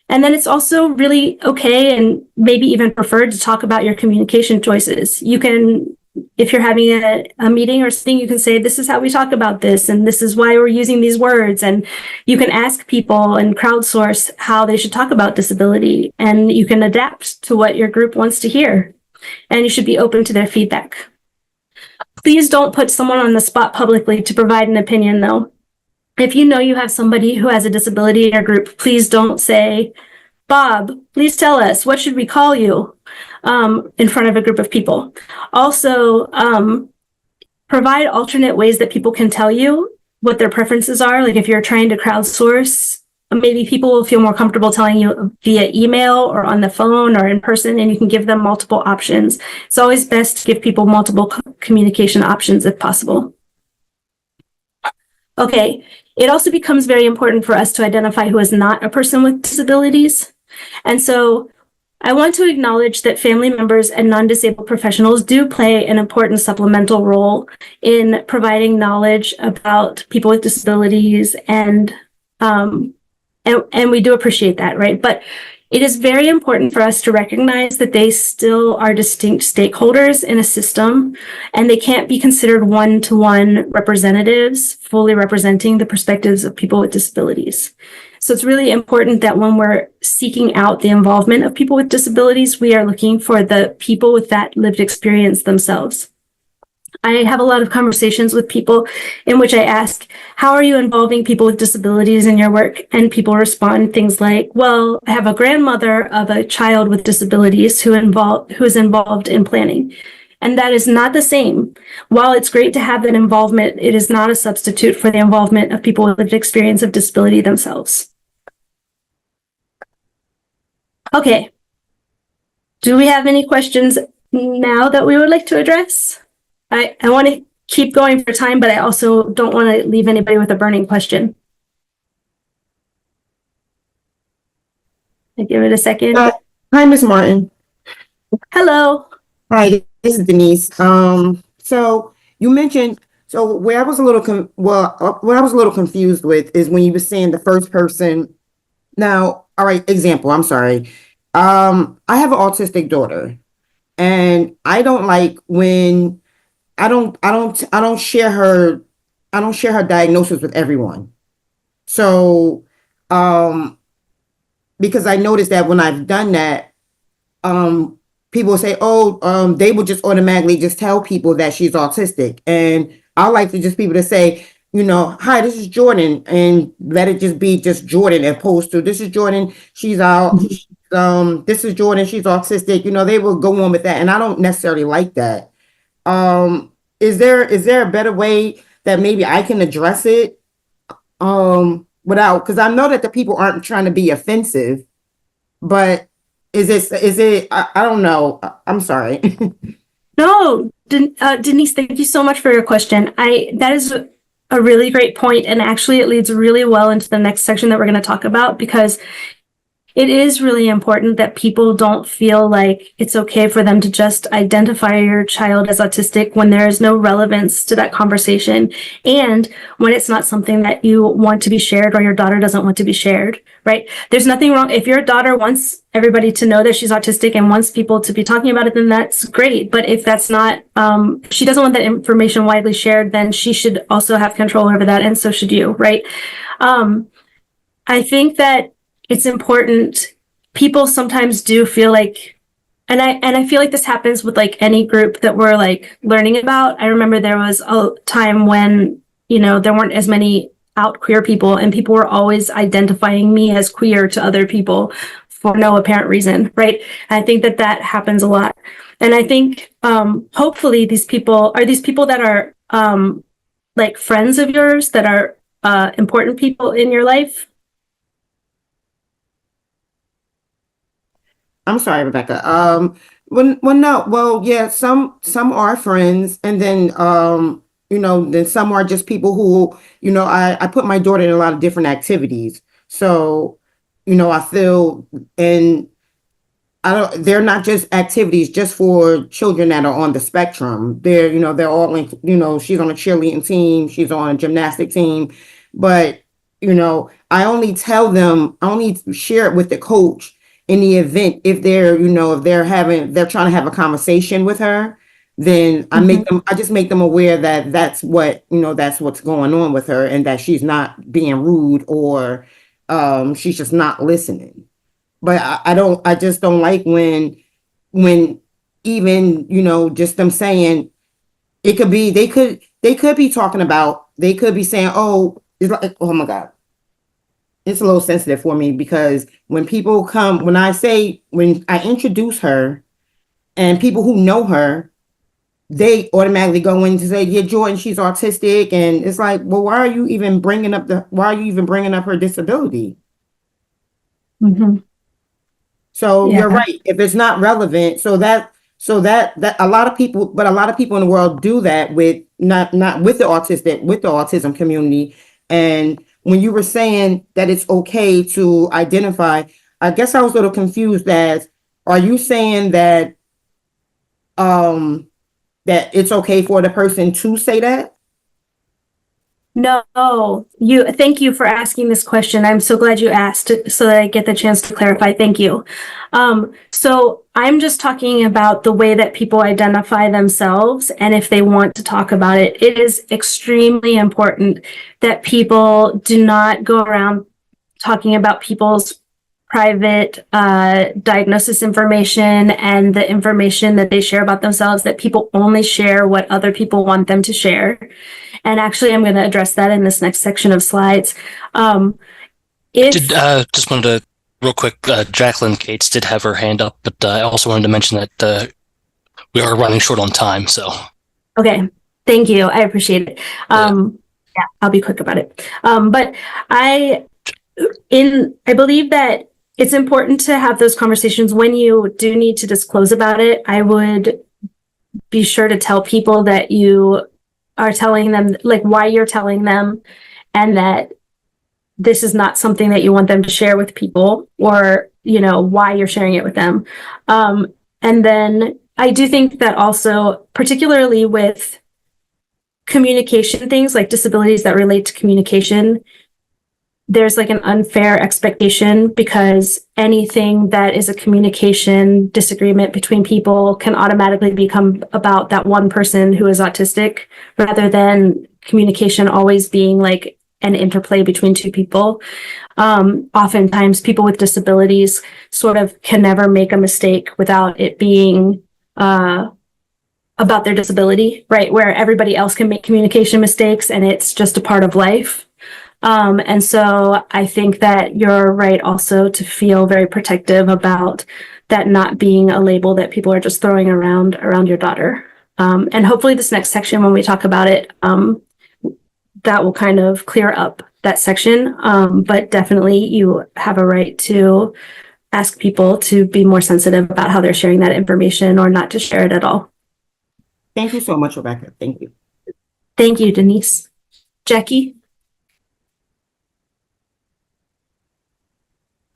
S2: And then it's also really okay and maybe even preferred to talk about your communication choices. You can, if you're having a meeting or something, you can say, this is how we talk about this, and this is why we're using these words. And you can ask people and crowdsource how they should talk about disability, and you can adapt to what your group wants to hear. And you should be open to their feedback. Please don't put someone on the spot publicly to provide an opinion, though. If you know you have somebody who has a disability in your group, please don't say, Bob, please tell us, what should we call you, in front of a group of people. Also, provide alternate ways that people can tell you what their preferences are. Like if you're trying to crowdsource, maybe people will feel more comfortable telling you via email or on the phone or in person, and you can give them multiple options. It's always best to give people multiple communication options if possible. Okay, it also becomes very important for us to identify who is not a person with disabilities. And so I want to acknowledge that family members and non-disabled professionals do play an important supplemental role in providing knowledge about people with disabilities, and we do appreciate that, right? But it is very important for us to recognize that they still are distinct stakeholders in a system, and they can't be considered one-to-one representatives fully representing the perspectives of people with disabilities. So it's really important that when we're seeking out the involvement of people with disabilities, we are looking for the people with that lived experience themselves. I have a lot of conversations with people in which I ask, how are you involving people with disabilities in your work? And people respond things like, well, I have a grandmother of a child with disabilities who is involved in planning. And that is not the same. While it's great to have that involvement, it is not a substitute for the involvement of people with lived experience of disability themselves. Okay. Do we have any questions now that we would like to address? I want to keep going for time, but I also don't want to leave anybody with a burning question. I give it a second.
S6: Hi, Ms. Martin.
S2: Hello.
S6: Hi, this is Denise. So you mentioned, so where I was a little what I was a little confused with is when you were saying the first person. Now, all right, example, I'm sorry. I have an autistic daughter, and I don't like when I don't share her diagnosis with everyone. So, because I noticed that when I've done that, people will say, oh, they will just automatically just tell people that she's autistic. And I like to just people to say, you know, hi, this is Jordan, and let it just be just Jordan, as opposed to this is Jordan, she's out, this is Jordan, she's autistic. You know, they will go on with that. And I don't necessarily like that. Is there a better way that maybe I can address it without, because I know that the people aren't trying to be offensive, but is it I don't know. I'm sorry.
S2: No, Denise, thank you so much for your question. That is a really great point, and actually it leads really well into the next section that we're going to talk about, because it is really important that people don't feel like it's okay for them to just identify your child as autistic when there is no relevance to that conversation, and when it's not something that you want to be shared or your daughter doesn't want to be shared, right? There's nothing wrong. If your daughter wants everybody to know that she's autistic and wants people to be talking about it, then that's great. But if that's not, she doesn't want that information widely shared, then she should also have control over that, and so should you, right? I think that it's important. People sometimes do feel like, and I feel like this happens with like any group that we're like learning about. I remember there was a time when, you know, there weren't as many out queer people, and people were always identifying me as queer to other people for no apparent reason, right? And I think that happens a lot. And I think hopefully these people that are like friends of yours, that are important people in your life.
S6: I'm sorry, Rebecca. Yeah, some are friends, and then you know, then some are just people who, you know, I put my daughter in a lot of different activities. So, you know, I feel, and they're not just activities just for children that are on the spectrum. They're, you know, they're all in, you know, she's on a cheerleading team, she's on a gymnastic team, but, you know, I only share it with the coach in the event if they're, you know, if they're trying to have a conversation with her, then I just make them aware that that's what's going on with her, and that she's not being rude, or she's just not listening. But I just don't like when even, you know, just them saying, it could be, they could be talking about, they could be saying, oh, it's like, oh my God. It's a little sensitive for me, because when people come, when I introduce her, and people who know her, they automatically go in to say, yeah, Jordan, she's autistic. And it's like, well, why are you even bringing up her disability?
S2: Mhm.
S6: So
S2: Yeah.
S6: you're right. If it's not relevant, so that a lot of people in the world do that with not with the autism community. And when you were saying that it's okay to identify, I guess I was a little confused as, are you saying that that it's okay for the person to say that?
S2: No, thank you for asking this question. I'm so glad you asked so that I get the chance to clarify. Thank you. So I'm just talking about the way that people identify themselves and if they want to talk about it. It is extremely important that people do not go around talking about people's private diagnosis information and the information that they share about themselves, that people only share what other people want them to share. And actually, I'm going to address that in this next section of slides.
S1: Just wanted to real quick, Jacqueline Cates did have her hand up, but I also wanted to mention that we are running short on time. So
S2: Okay, thank you. I appreciate it. Yeah, I'll be quick about it. But I believe that it's important to have those conversations when you do need to disclose about it. I would be sure to tell people that you are telling them, like, why you're telling them, and that this is not something that you want them to share with people, or, you know, why you're sharing it with them. And then I do think that also, particularly with communication things like disabilities that relate to communication, there's like an unfair expectation, because anything that is a communication disagreement between people can automatically become about that one person who is autistic, rather than communication always being like an interplay between two people. Oftentimes people with disabilities sort of can never make a mistake without it being about their disability, right? Where everybody else can make communication mistakes and it's just a part of life. And so I think that you're right also to feel very protective about that not being a label that people are just throwing around your daughter. And hopefully this next section, when we talk about it, that will kind of clear up that section. But definitely you have a right to ask people to be more sensitive about how they're sharing that information, or not to share it at all.
S6: Thank you so much, Rebecca. Thank you.
S2: Thank you, Denise. Jackie?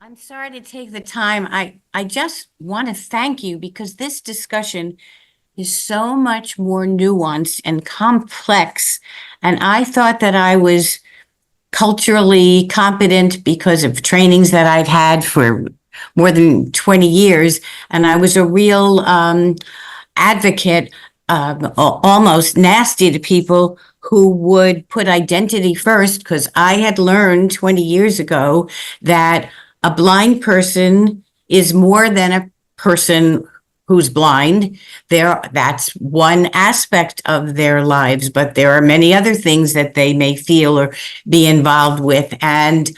S7: I'm sorry to take the time. I just want to thank you, because this discussion is so much more nuanced and complex. And I thought that I was culturally competent because of trainings that I've had for more than 20 years. And I was a real advocate, almost nasty to people who would put identity first, because I had learned 20 years ago that a blind person is more than a person who's blind. That's one aspect of their lives, but there are many other things that they may feel or be involved with. And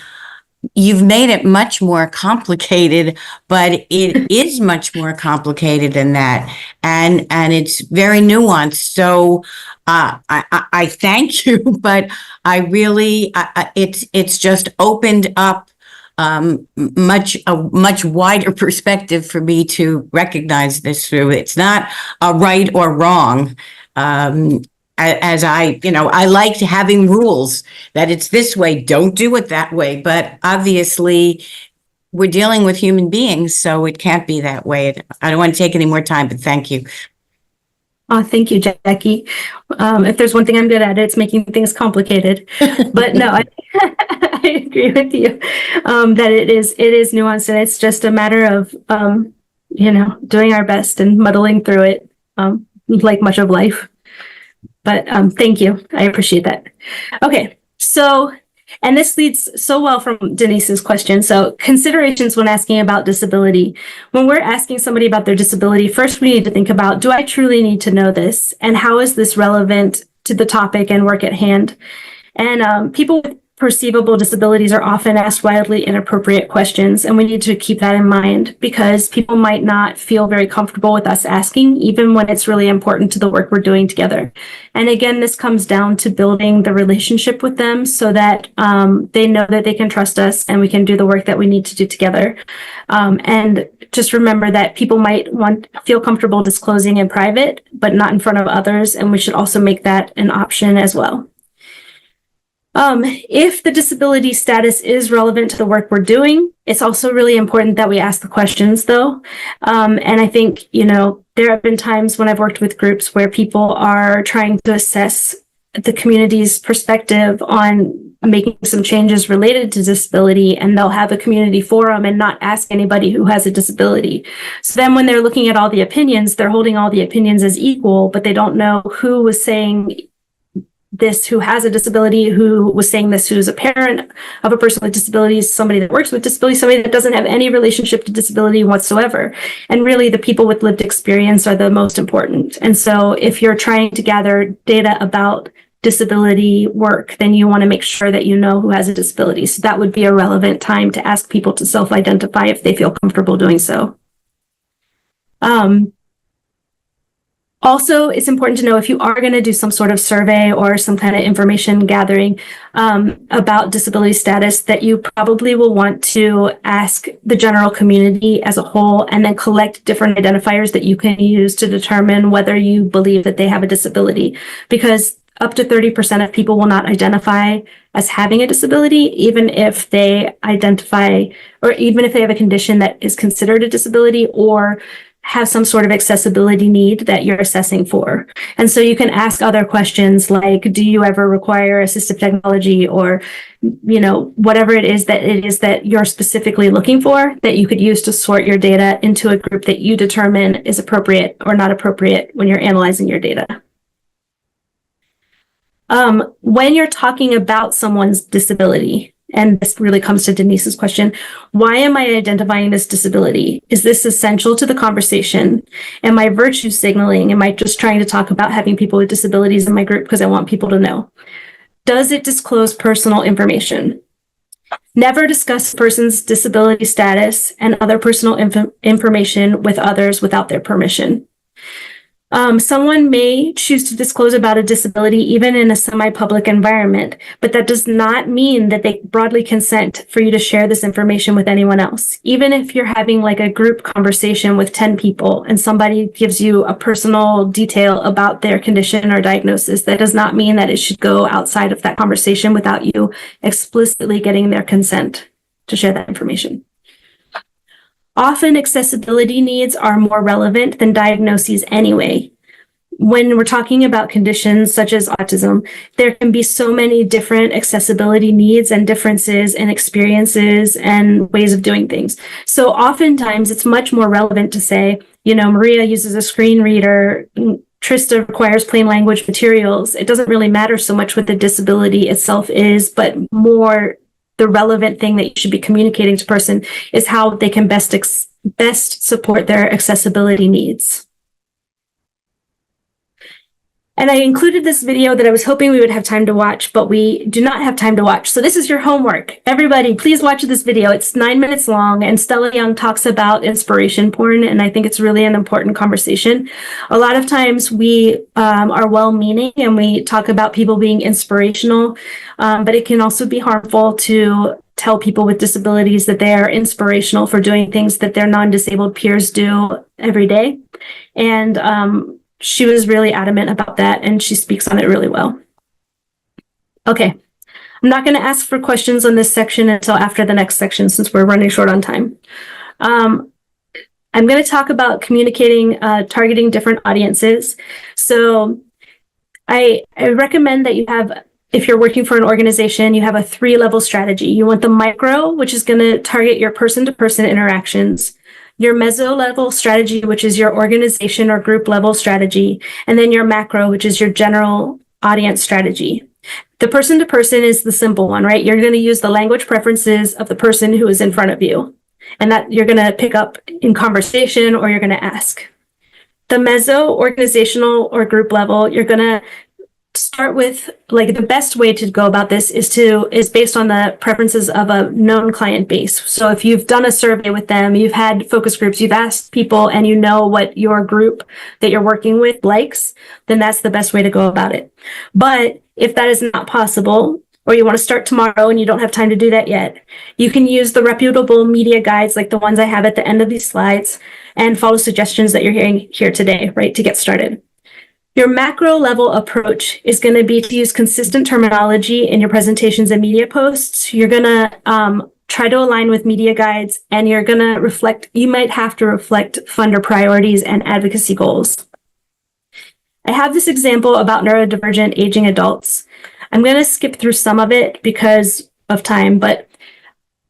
S7: you've made it much more complicated, but it is much more complicated than that. And it's very nuanced. So I thank you, but I really, it's just opened up a much wider perspective for me to recognize this through. It's not a right or wrong. As I like having rules that it's this way, don't do it that way. But obviously we're dealing with human beings, so it can't be that way. I don't want to take any more time, but thank you.
S2: Oh, thank you, Jackie. If there's one thing I'm good at, it's making things complicated. But no, I agree with you that it is nuanced, and it's just a matter of doing our best and muddling through it, like much of life. But thank you. I appreciate that. Okay, so, and this leads so well from Denise's question. So, considerations when asking about disability. When we're asking somebody about their disability, first we need to think about, do I truly need to know this? And how is this relevant to the topic and work at hand? And people with perceivable disabilities are often asked wildly inappropriate questions, and we need to keep that in mind because people might not feel very comfortable with us asking, even when it's really important to the work we're doing together. And again, this comes down to building the relationship with them so that they know that they can trust us and we can do the work that we need to do together. And just remember that people might feel comfortable disclosing in private, but not in front of others, and we should also make that an option as well. If the disability status is relevant to the work we're doing, it's also really important that we ask the questions though. And I think, there have been times when I've worked with groups where people are trying to assess the community's perspective on making some changes related to disability, and they'll have a community forum and not ask anybody who has a disability. So then when they're looking at all the opinions, they're holding all the opinions as equal, but they don't know who was saying this who has a disability, who was saying this who's a parent of a person with disabilities, somebody that works with disability, somebody that doesn't have any relationship to disability whatsoever. And really the people with lived experience are the most important. And so if you're trying to gather data about disability work, then you want to make sure that you know who has a disability. So that would be a relevant time to ask people to self-identify if they feel comfortable doing so. Also, it's important to know if you are going to do some sort of survey or some kind of information gathering about disability status, that you probably will want to ask the general community as a whole and then collect different identifiers that you can use to determine whether you believe that they have a disability. Because up to 30% of people will not identify as having a disability, even if they identify, or even if they have a condition that is considered a disability or have some sort of accessibility need that you're assessing for. And so you can ask other questions like, do you ever require assistive technology, or, whatever it is that you're specifically looking for, that you could use to sort your data into a group that you determine is appropriate or not appropriate when you're analyzing your data. When you're talking about someone's disability, and this really comes to Denise's question, why am I identifying this disability? Is this essential to the conversation? Am I virtue signaling? Am I just trying to talk about having people with disabilities in my group because I want people to know? Does it disclose personal information? Never discuss a person's disability status and other personal information with others without their permission. Someone may choose to disclose about a disability even in a semi-public environment, but that does not mean that they broadly consent for you to share this information with anyone else. Even if you're having like a group conversation with 10 people and somebody gives you a personal detail about their condition or diagnosis, that does not mean that it should go outside of that conversation without you explicitly getting their consent to share that information. Often accessibility needs are more relevant than diagnoses anyway. When we're talking about conditions such as autism, there can be so many different accessibility needs and differences in experiences and ways of doing things. So oftentimes it's much more relevant to say, Maria uses a screen reader, Trista requires plain language materials. It doesn't really matter so much what the disability itself is, but more the relevant thing that you should be communicating to a person is how they can best support their accessibility needs. And I included this video that I was hoping we would have time to watch, but we do not have time to watch. So this is your homework. Everybody, please watch this video. It's 9 minutes long, and Stella Young talks about inspiration porn, and I think it's really an important conversation. A lot of times we are well-meaning and we talk about people being inspirational, but it can also be harmful to tell people with disabilities that they are inspirational for doing things that their non-disabled peers do every day. And she was really adamant about that, and she speaks on it really well. Okay, I'm not going to ask for questions on this section until after the next section since we're running short on time. I'm going to talk about communicating, targeting different audiences. So I recommend that you have, if you're working for an organization, you have a 3-level strategy. You want the micro, which is going to target your person-to-person interactions, your meso level strategy, which is your organization or group level strategy, and then your macro, which is your general audience strategy. The person to person is the simple one, right? You're going to use the language preferences of the person who is in front of you, and that you're going to pick up in conversation or you're going to ask. The meso, organizational or group level, you're going to start with, like, the best way to go about this is based on the preferences of a known client base. So if you've done a survey with them, you've had focus groups, you've asked people, and you know what your group that you're working with likes, then that's the best way to go about it. But if that is not possible, or you want to start tomorrow and you don't have time to do that yet, you can use the reputable media guides like the ones I have at the end of these slides and follow suggestions that you're hearing here today, right, to get started. Your macro level approach is going to be to use consistent terminology in your presentations and media posts. You're going to try to align with media guides, and you're going to you might have to reflect funder priorities and advocacy goals. I have this example about neurodivergent aging adults. I'm going to skip through some of it because of time, but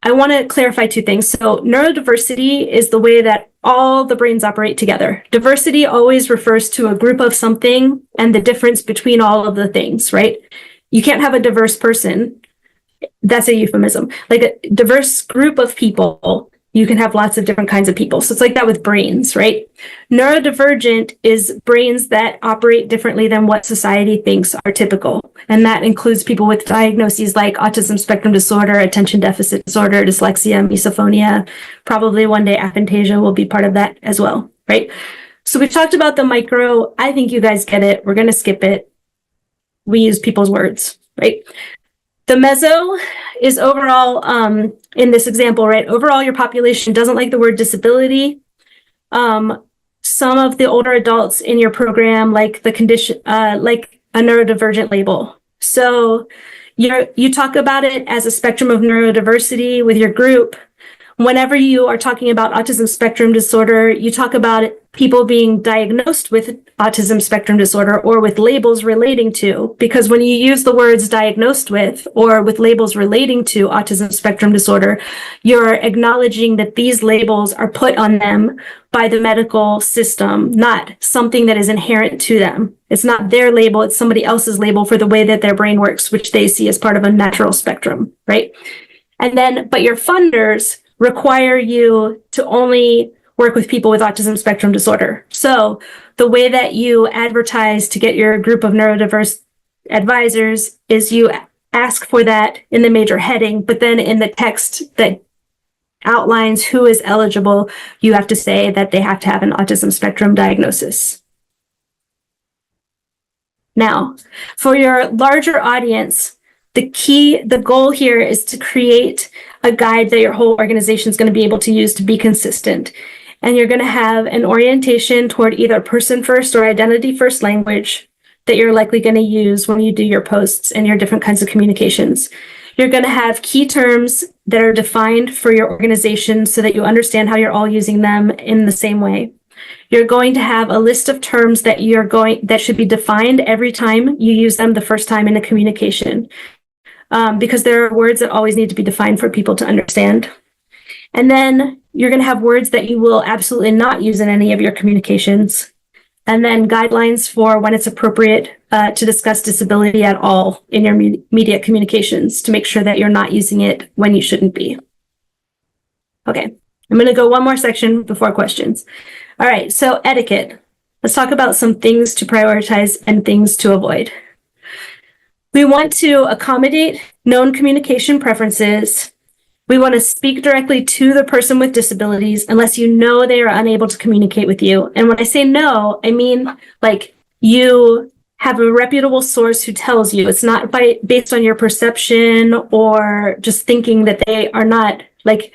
S2: I want to clarify two things. So neurodiversity is the way that all the brains operate together. Diversity always refers to a group of something and the difference between all of the things, right? You can't have a diverse person. That's a euphemism. Like a diverse group of people, you can have lots of different kinds of people. So it's like that with brains, right? Neurodivergent is brains that operate differently than what society thinks are typical. And that includes people with diagnoses like autism spectrum disorder, attention deficit disorder, dyslexia, misophonia. Probably one day aphantasia will be part of that as well, right? So we've talked about the micro. I think you guys get it. We're going to skip it. We use people's words, right? The meso is overall, in this example, right? Overall, your population doesn't like the word disability. Some of the older adults in your program like the condition, like a neurodivergent label. So you talk about it as a spectrum of neurodiversity with your group. Whenever you are talking about autism spectrum disorder, you talk about people being diagnosed with autism spectrum disorder or with labels relating to, because when you use the words diagnosed with or with labels relating to autism spectrum disorder, you're acknowledging that these labels are put on them by the medical system, not something that is inherent to them. It's not their label, it's somebody else's label for the way that their brain works, which they see as part of a natural spectrum, right? And then, but your funders require you to only work with people with autism spectrum disorder. So the way that you advertise to get your group of neurodiverse advisors is you ask for that in the major heading, but then in the text that outlines who is eligible, you have to say that they have to have an autism spectrum diagnosis. Now, for your larger audience, the goal here is to create a guide that your whole organization is going to be able to use to be consistent. And you're going to have an orientation toward either person first or identity first language that you're likely going to use when you do your posts and your different kinds of communications. You're going to have key terms that are defined for your organization so that you understand how you're all using them in the same way. You're going to have a list of terms that should be defined every time you use them the first time in a communication. Because there are words that always need to be defined for people to understand. And then you're going to have words that you will absolutely not use in any of your communications. And then guidelines for when it's appropriate to discuss disability at all in your media communications to make sure that you're not using it when you shouldn't be. Okay, I'm going to go one more section before questions. All right, so etiquette. Let's talk about some things to prioritize and things to avoid. We want to accommodate known communication preferences. We want to speak directly to the person with disabilities unless you know they are unable to communicate with you. And when I say no, I mean like you have a reputable source who tells you. It's not based on your perception or just thinking that they are not, like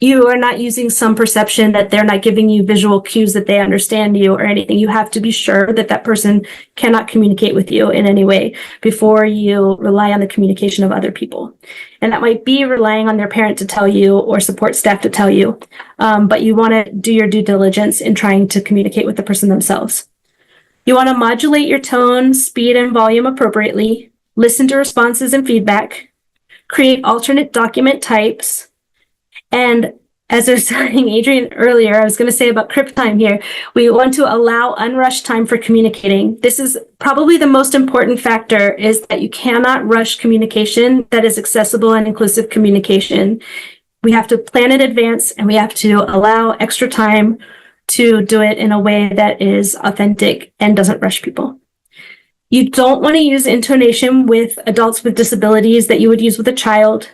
S2: you are not using some perception that they're not giving you visual cues that they understand you or anything. You have to be sure that that person cannot communicate with you in any way before you rely on the communication of other people. And that might be relying on their parent to tell you or support staff to tell you. But you want to do your due diligence in trying to communicate with the person themselves. You want to modulate your tone, speed, and volume appropriately. Listen to responses and feedback. Create alternate document types. And as I was telling Adrian earlier, I was going to say about CRIP time here, we want to allow unrushed time for communicating. This is probably the most important factor, is that you cannot rush communication that is accessible and inclusive communication. We have to plan in advance and we have to allow extra time to do it in a way that is authentic and doesn't rush people. You don't want to use intonation with adults with disabilities that you would use with a child.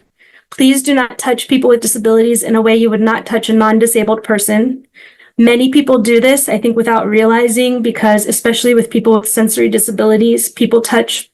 S2: Please do not touch people with disabilities in a way you would not touch a non-disabled person. Many people do this, I think, without realizing, because especially with people with sensory disabilities, people touch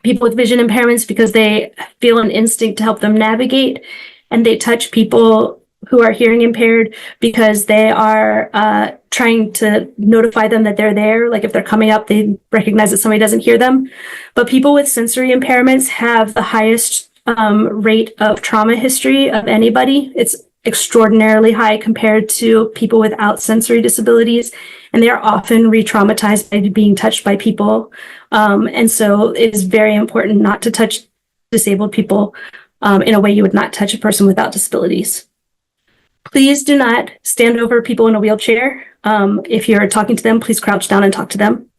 S2: people with vision impairments because they feel an instinct to help them navigate, and they touch people who are hearing impaired because they are trying to notify them that they're there. Like if they're coming up, they recognize that somebody doesn't hear them. But people with sensory impairments have the highest rate of trauma history of anybody. It's extraordinarily high compared to people without sensory disabilities, and they are often re-traumatized by being touched by people. And so it is very important not to touch disabled people in a way you would not touch a person without disabilities. Please do not stand over people in a wheelchair. If you're talking to them, please crouch down and talk to them.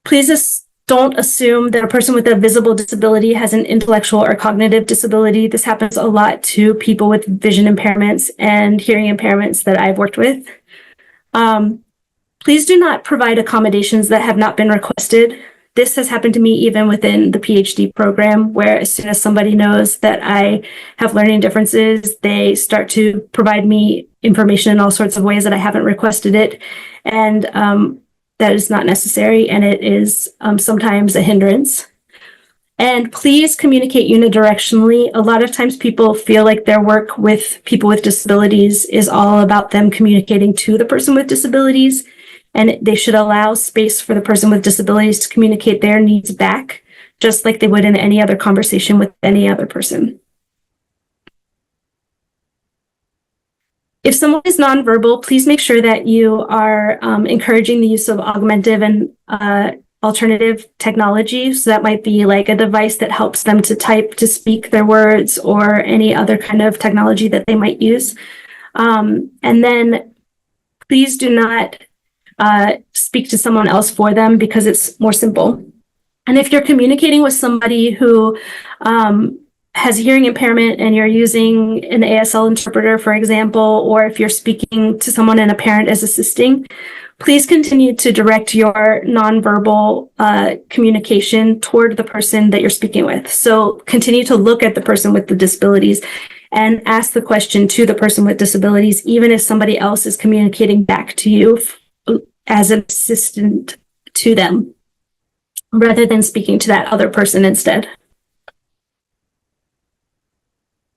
S2: Please don't assume that a person with a visible disability has an intellectual or cognitive disability. This happens a lot to people with vision impairments and hearing impairments that I've worked with. Please do not provide accommodations that have not been requested. This has happened to me even within the PhD program, where as soon as somebody knows that I have learning differences, they start to provide me information in all sorts of ways that I haven't requested it. And that is not necessary, and it is sometimes a hindrance. And please communicate unidirectionally. A lot of times people feel like their work with people with disabilities is all about them communicating to the person with disabilities, and they should allow space for the person with disabilities to communicate their needs back, just like they would in any other conversation with any other person. If someone is nonverbal, please make sure that you are encouraging the use of augmentative and alternative technology. So that might be like a device that helps them to type to speak their words, or any other kind of technology that they might use. And then please do not speak to someone else for them, because it's more simple. And if you're communicating with somebody who has a hearing impairment and you're using an ASL interpreter, for example, or if you're speaking to someone and a parent is assisting, please continue to direct your nonverbal communication toward the person that you're speaking with. So continue to look at the person with the disabilities and ask the question to the person with disabilities, even if somebody else is communicating back to you as an assistant to them, rather than speaking to that other person instead.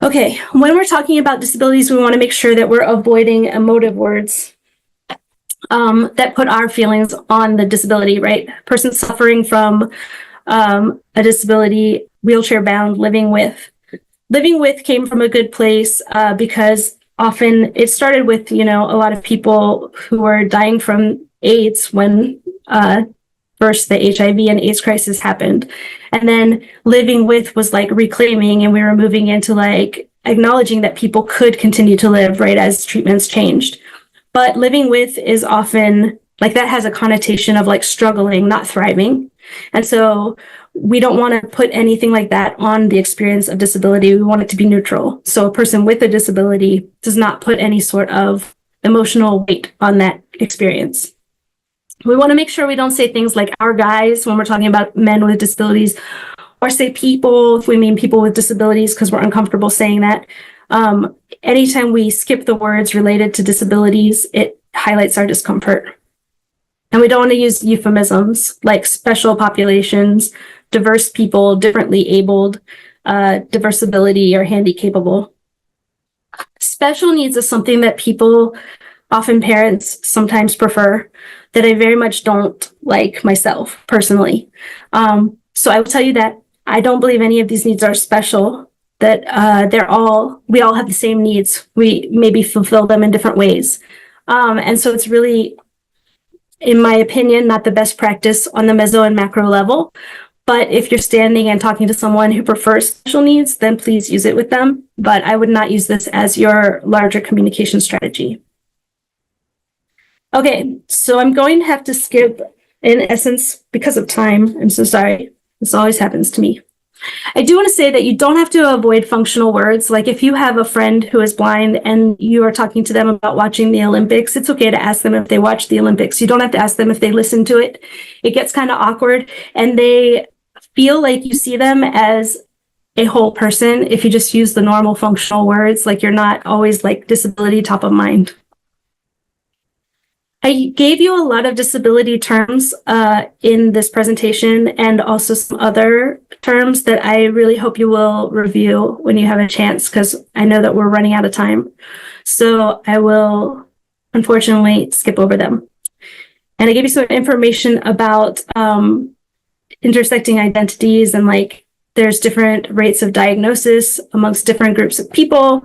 S2: Okay, when we're talking about disabilities, we want to make sure that we're avoiding emotive words that put our feelings on the disability, right? Person suffering from a disability, wheelchair bound, living with. Living with came from a good place because often it started with, a lot of people who were dying from AIDS when first the HIV and AIDS crisis happened. And then living with was like reclaiming, and we were moving into like acknowledging that people could continue to live, right, as treatments changed. But living with is often like, that has a connotation of like struggling, not thriving. And so we don't want to put anything like that on the experience of disability. We want it to be neutral. So a person with a disability does not put any sort of emotional weight on that experience. We want to make sure we don't say things like "our guys" when we're talking about men with disabilities, or say "people" if we mean people with disabilities, because we're uncomfortable saying that. Anytime we skip the words related to disabilities, it highlights our discomfort. And we don't want to use euphemisms like special populations, diverse people, differently abled, diverse ability, or handy capable. Special needs is something that people, often parents, sometimes prefer, that I very much don't like myself personally. So I will tell you that I don't believe any of these needs are special, that we all have the same needs. We maybe fulfill them in different ways. And so it's really, in my opinion, not the best practice on the meso and macro level. But if you're standing and talking to someone who prefers special needs, then please use it with them. But I would not use this as your larger communication strategy. Okay, so I'm going to have to skip, in essence, because of time. I'm so sorry. This always happens to me. I do want to say that you don't have to avoid functional words. Like if you have a friend who is blind and you are talking to them about watching the Olympics, it's okay to ask them if they watch the Olympics. You don't have to ask them if they listen to it. It gets kind of awkward and they feel like you see them as a whole person if you just use the normal functional words, like you're not always like disability top of mind. I gave you a lot of disability terms in this presentation and also some other terms that I really hope you will review when you have a chance, because I know that we're running out of time. So I will unfortunately skip over them. And I gave you some information about intersecting identities and like there's different rates of diagnosis amongst different groups of people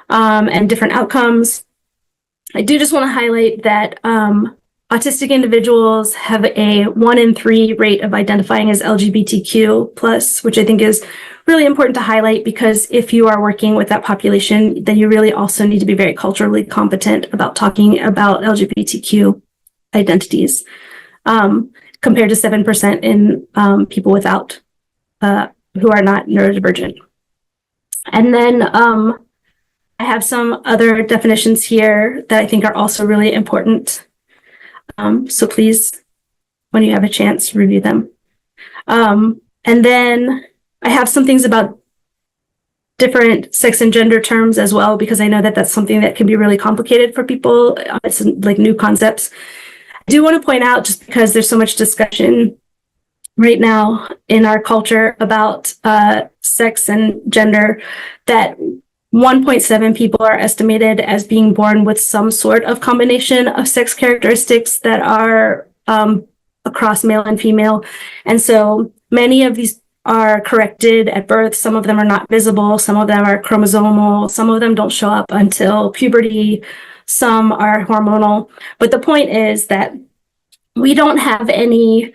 S2: and different outcomes. I do just want to highlight that autistic individuals have a 1 in 3 rate of identifying as LGBTQ plus, which I think is really important to highlight because if you are working with that population, then you really also need to be very culturally competent about talking about LGBTQ identities, compared to 7% in people without who are not neurodivergent. And then I have some other definitions here that I think are also really important. So please, when you have a chance, review them. And then I have some things about different sex and gender terms as well, because I know that that's something that can be really complicated for people. It's like new concepts. I do want to point out, just because there's so much discussion right now in our culture about sex and gender, that 1.7 people are estimated as being born with some sort of combination of sex characteristics that are across male and female. And so many of these are corrected at birth. Some of them are not visible. Some of them are chromosomal. Some of them don't show up until puberty. Some are hormonal. But the point is that we don't have any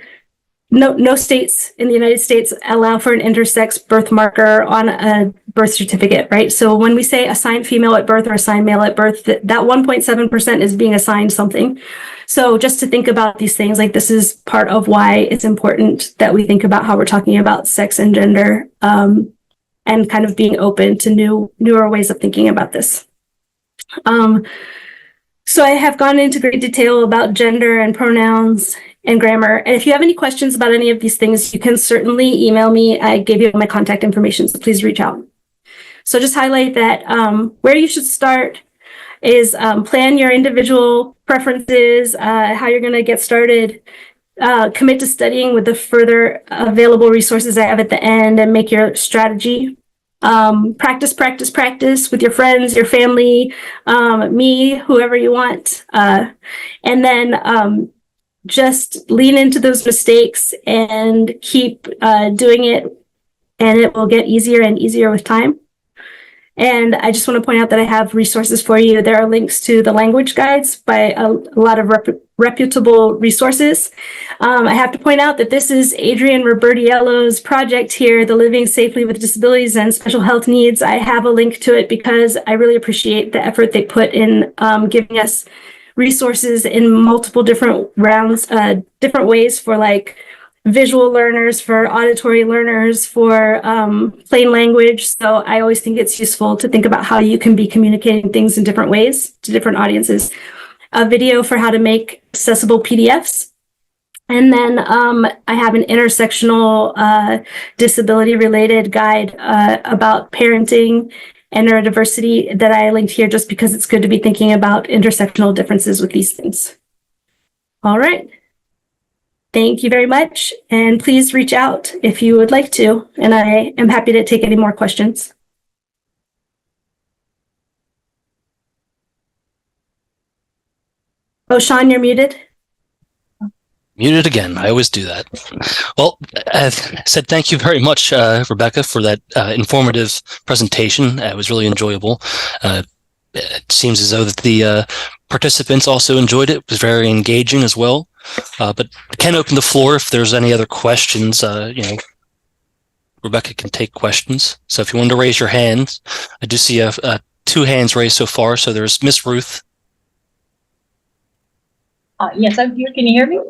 S2: no states in the United States allow for an intersex birth marker on a birth certificate, right? So when we say assigned female at birth or assigned male at birth, that 1.7% is being assigned something. So just to think about these things, like this is part of why it's important that we think about how we're talking about sex and gender, and kind of being open to newer ways of thinking about this. So I have gone into great detail about gender and pronouns and grammar. And if you have any questions about any of these things, you can certainly email me. I gave you my contact information, so please reach out. So just highlight that where you should start is plan your individual preferences, how you're going to get started, commit to studying with the further available resources I have at the end, and make your strategy. Practice with your friends, your family, me, whoever you want. And then just lean into those mistakes and keep doing it, and it will get easier and easier with time. And I just want to point out that I have resources for you. There are links to the language guides by a lot of reputable resources. I have to point out that this is Adrian Robertiello's project here, the Living Safely with Disabilities and Special Health Needs. I have a link to it because I really appreciate the effort they put in giving us resources in multiple different rounds, different ways for like visual learners, for auditory learners, for plain language. So I always think it's useful to think about how you can be communicating things in different ways to different audiences. A video for how to make accessible PDFs. And then I have an intersectional disability related guide about parenting and neurodiversity that I linked here just because it's good to be thinking about intersectional differences with these things. All right. Thank you very much. And please reach out if you would like to. And I am happy to take any more questions. Oh, Sean, you're muted.
S1: Muted again. I always do that. Well, I said thank you very much, Rebecca, for that informative presentation. It was really enjoyable. It seems as though that the participants also enjoyed it. It was very engaging as well. But I can open the floor if there's any other questions. Rebecca can take questions. So if you want to raise your hand, I do see 2 hands raised so far. So there's Miss Ruth.
S8: Yes, I'm here. Can you hear me?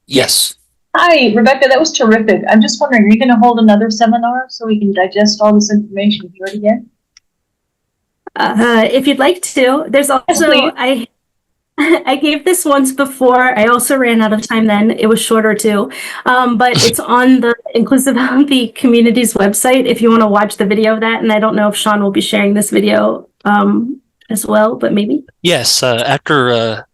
S1: Yes.
S4: Hi, Rebecca, that was terrific. I'm just wondering, are you going to hold another seminar so we can digest all this information you heard again?
S2: If you'd like to, there's also,
S4: please.
S2: I gave this once before. I also ran out of time then. It was shorter too. But it's on the Inclusive Healthy Communities website if you want to watch the video of that. And I don't know if Sean will be sharing this video as well, but maybe.
S1: Yes, after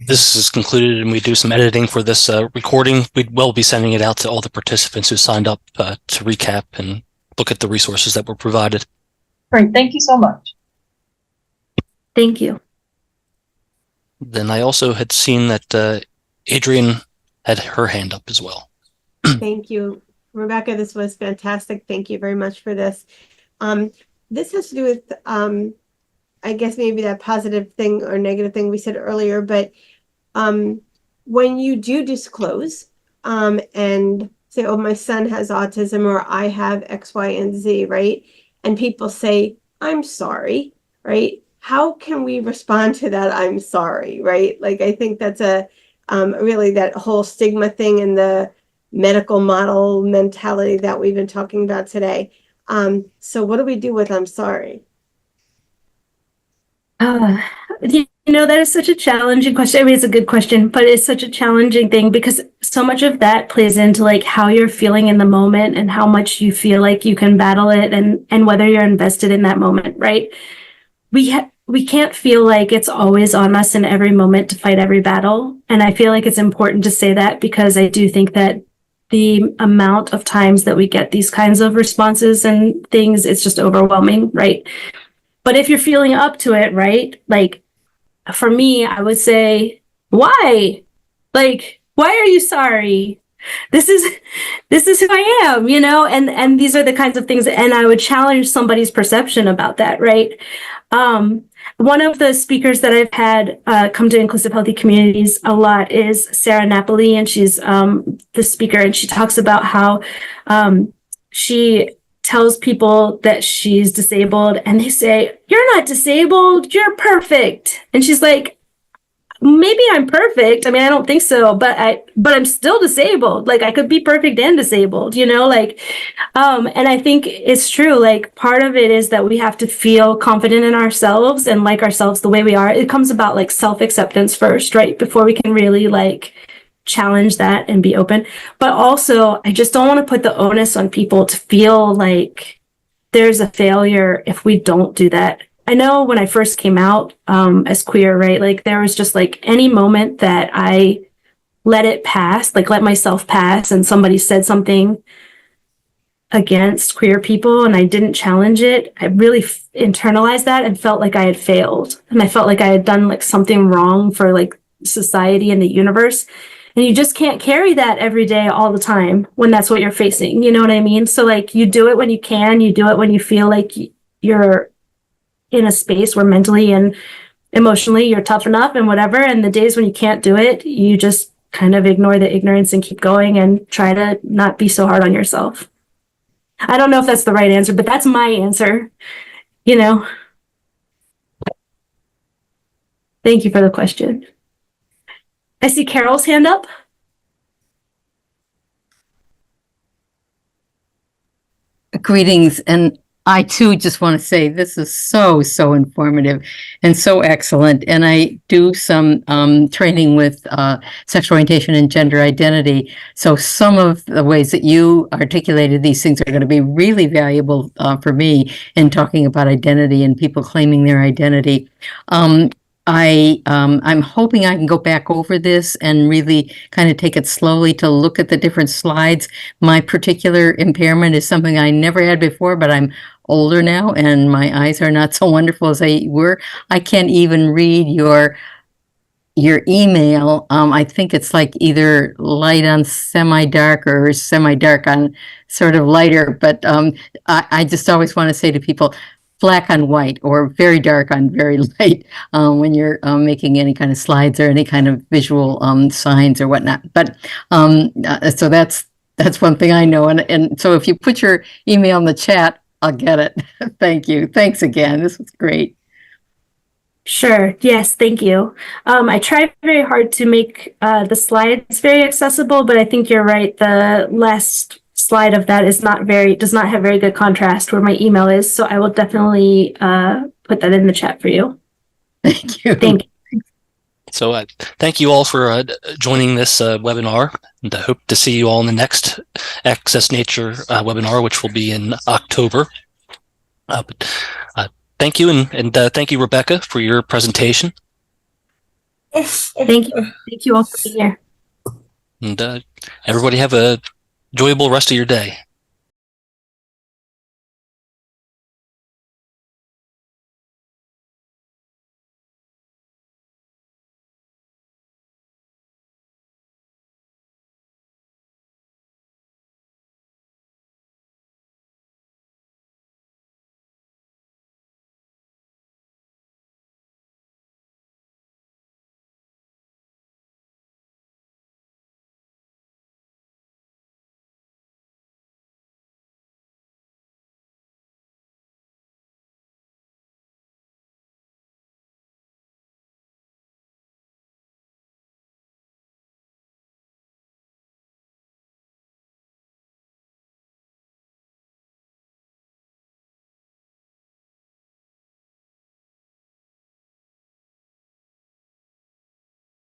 S1: this is concluded and we do some editing for this recording, we will be sending it out to all the participants who signed up to recap and look at the resources that were provided.
S4: Great, thank you so much.
S2: Thank you.
S1: Then I also had seen that Adrian had her hand up as well.
S5: Thank you, Rebecca. This was fantastic. Thank you very much for this. This has to do with, I guess maybe that positive thing or negative thing we said earlier, but when you do disclose and say, oh, my son has autism or I have X, Y, and Z, right? And people say, I'm sorry, right? How can we respond to that? I'm sorry, right? Like, I think that's a really that whole stigma thing in the medical model mentality that we've been talking about today. So what do we do with I'm sorry?
S2: That is such a challenging question. I mean, it's a good question, but it's such a challenging thing because so much of that plays into like how you're feeling in the moment and how much you feel like you can battle it and whether you're invested in that moment, right? We can't feel like it's always on us in every moment to fight every battle. And I feel like it's important to say that because I do think that the amount of times that we get these kinds of responses and things, it's just overwhelming, right? But if you're feeling up to it, right? Like for me, I would say, why? Like, why are you sorry? This is who I am, and these are the kinds of things, and I would challenge somebody's perception about that, right? One of the speakers that I've had come to Inclusive Healthy Communities a lot is Sarah Napoli, and she's the speaker, and she talks about how she tells people that she's disabled, and they say, "You're not disabled, you're perfect." And she's like, maybe I'm perfect. I mean, I don't think so, but I'm still disabled. Like I could be perfect and disabled, and I think it's true. Like part of it is that we have to feel confident in ourselves and like ourselves the way we are. It comes about like self-acceptance first, right? Before we can really like challenge that and be open. But also I just don't want to put the onus on people to feel like there's a failure if we don't do that. I know when I first came out as queer, right? Like there was just like any moment that I let it pass, like let myself pass and somebody said something against queer people and I didn't challenge it, I really internalized that and felt like I had failed. And I felt like I had done like something wrong for like society and the universe. And you just can't carry that every day all the time when that's what you're facing. You know what I mean? So like you do it when you can, you do it when you feel like you're in a space where mentally and emotionally you're tough enough and whatever. And the days when you can't do it, you just kind of ignore the ignorance and keep going and try to not be so hard on yourself. I don't know if that's the right answer, but that's my answer, Thank you for the question. I see Carol's hand up.
S8: Greetings, and I too just want to say this is so informative and so excellent. And I do some training with sexual orientation and gender identity. So some of the ways that you articulated these things are going to be really valuable for me in talking about identity and people claiming their identity. I'm hoping I can go back over this and really kind of take it slowly to look at the different slides. My particular impairment is something I never had before, but I'm older now and my eyes are not so wonderful as they were. I can't even read your email. I think it's like either light on semi-dark or semi-dark on sort of lighter, but I just always want to say to people, black on white or very dark on very light when you're making any kind of slides or any kind of visual signs or whatnot. But so that's one thing I know. And so if you put your email in the chat, I'll get it. Thank you. Thanks again. This was great.
S2: Sure. Yes, thank you. I tried very hard to make the slides very accessible, but I think you're right. The last slide of that is does not have very good contrast where my email is. So I will definitely put that in the chat for you.
S8: Thank you.
S2: Thank you.
S1: So thank you all for joining this webinar, and I hope to see you all in the next Access Nature webinar, which will be in October. Thank you, and thank you, Rebecca, for your presentation.
S2: Thank you. Thank you all for being here.
S1: And everybody have a enjoyable rest of your day.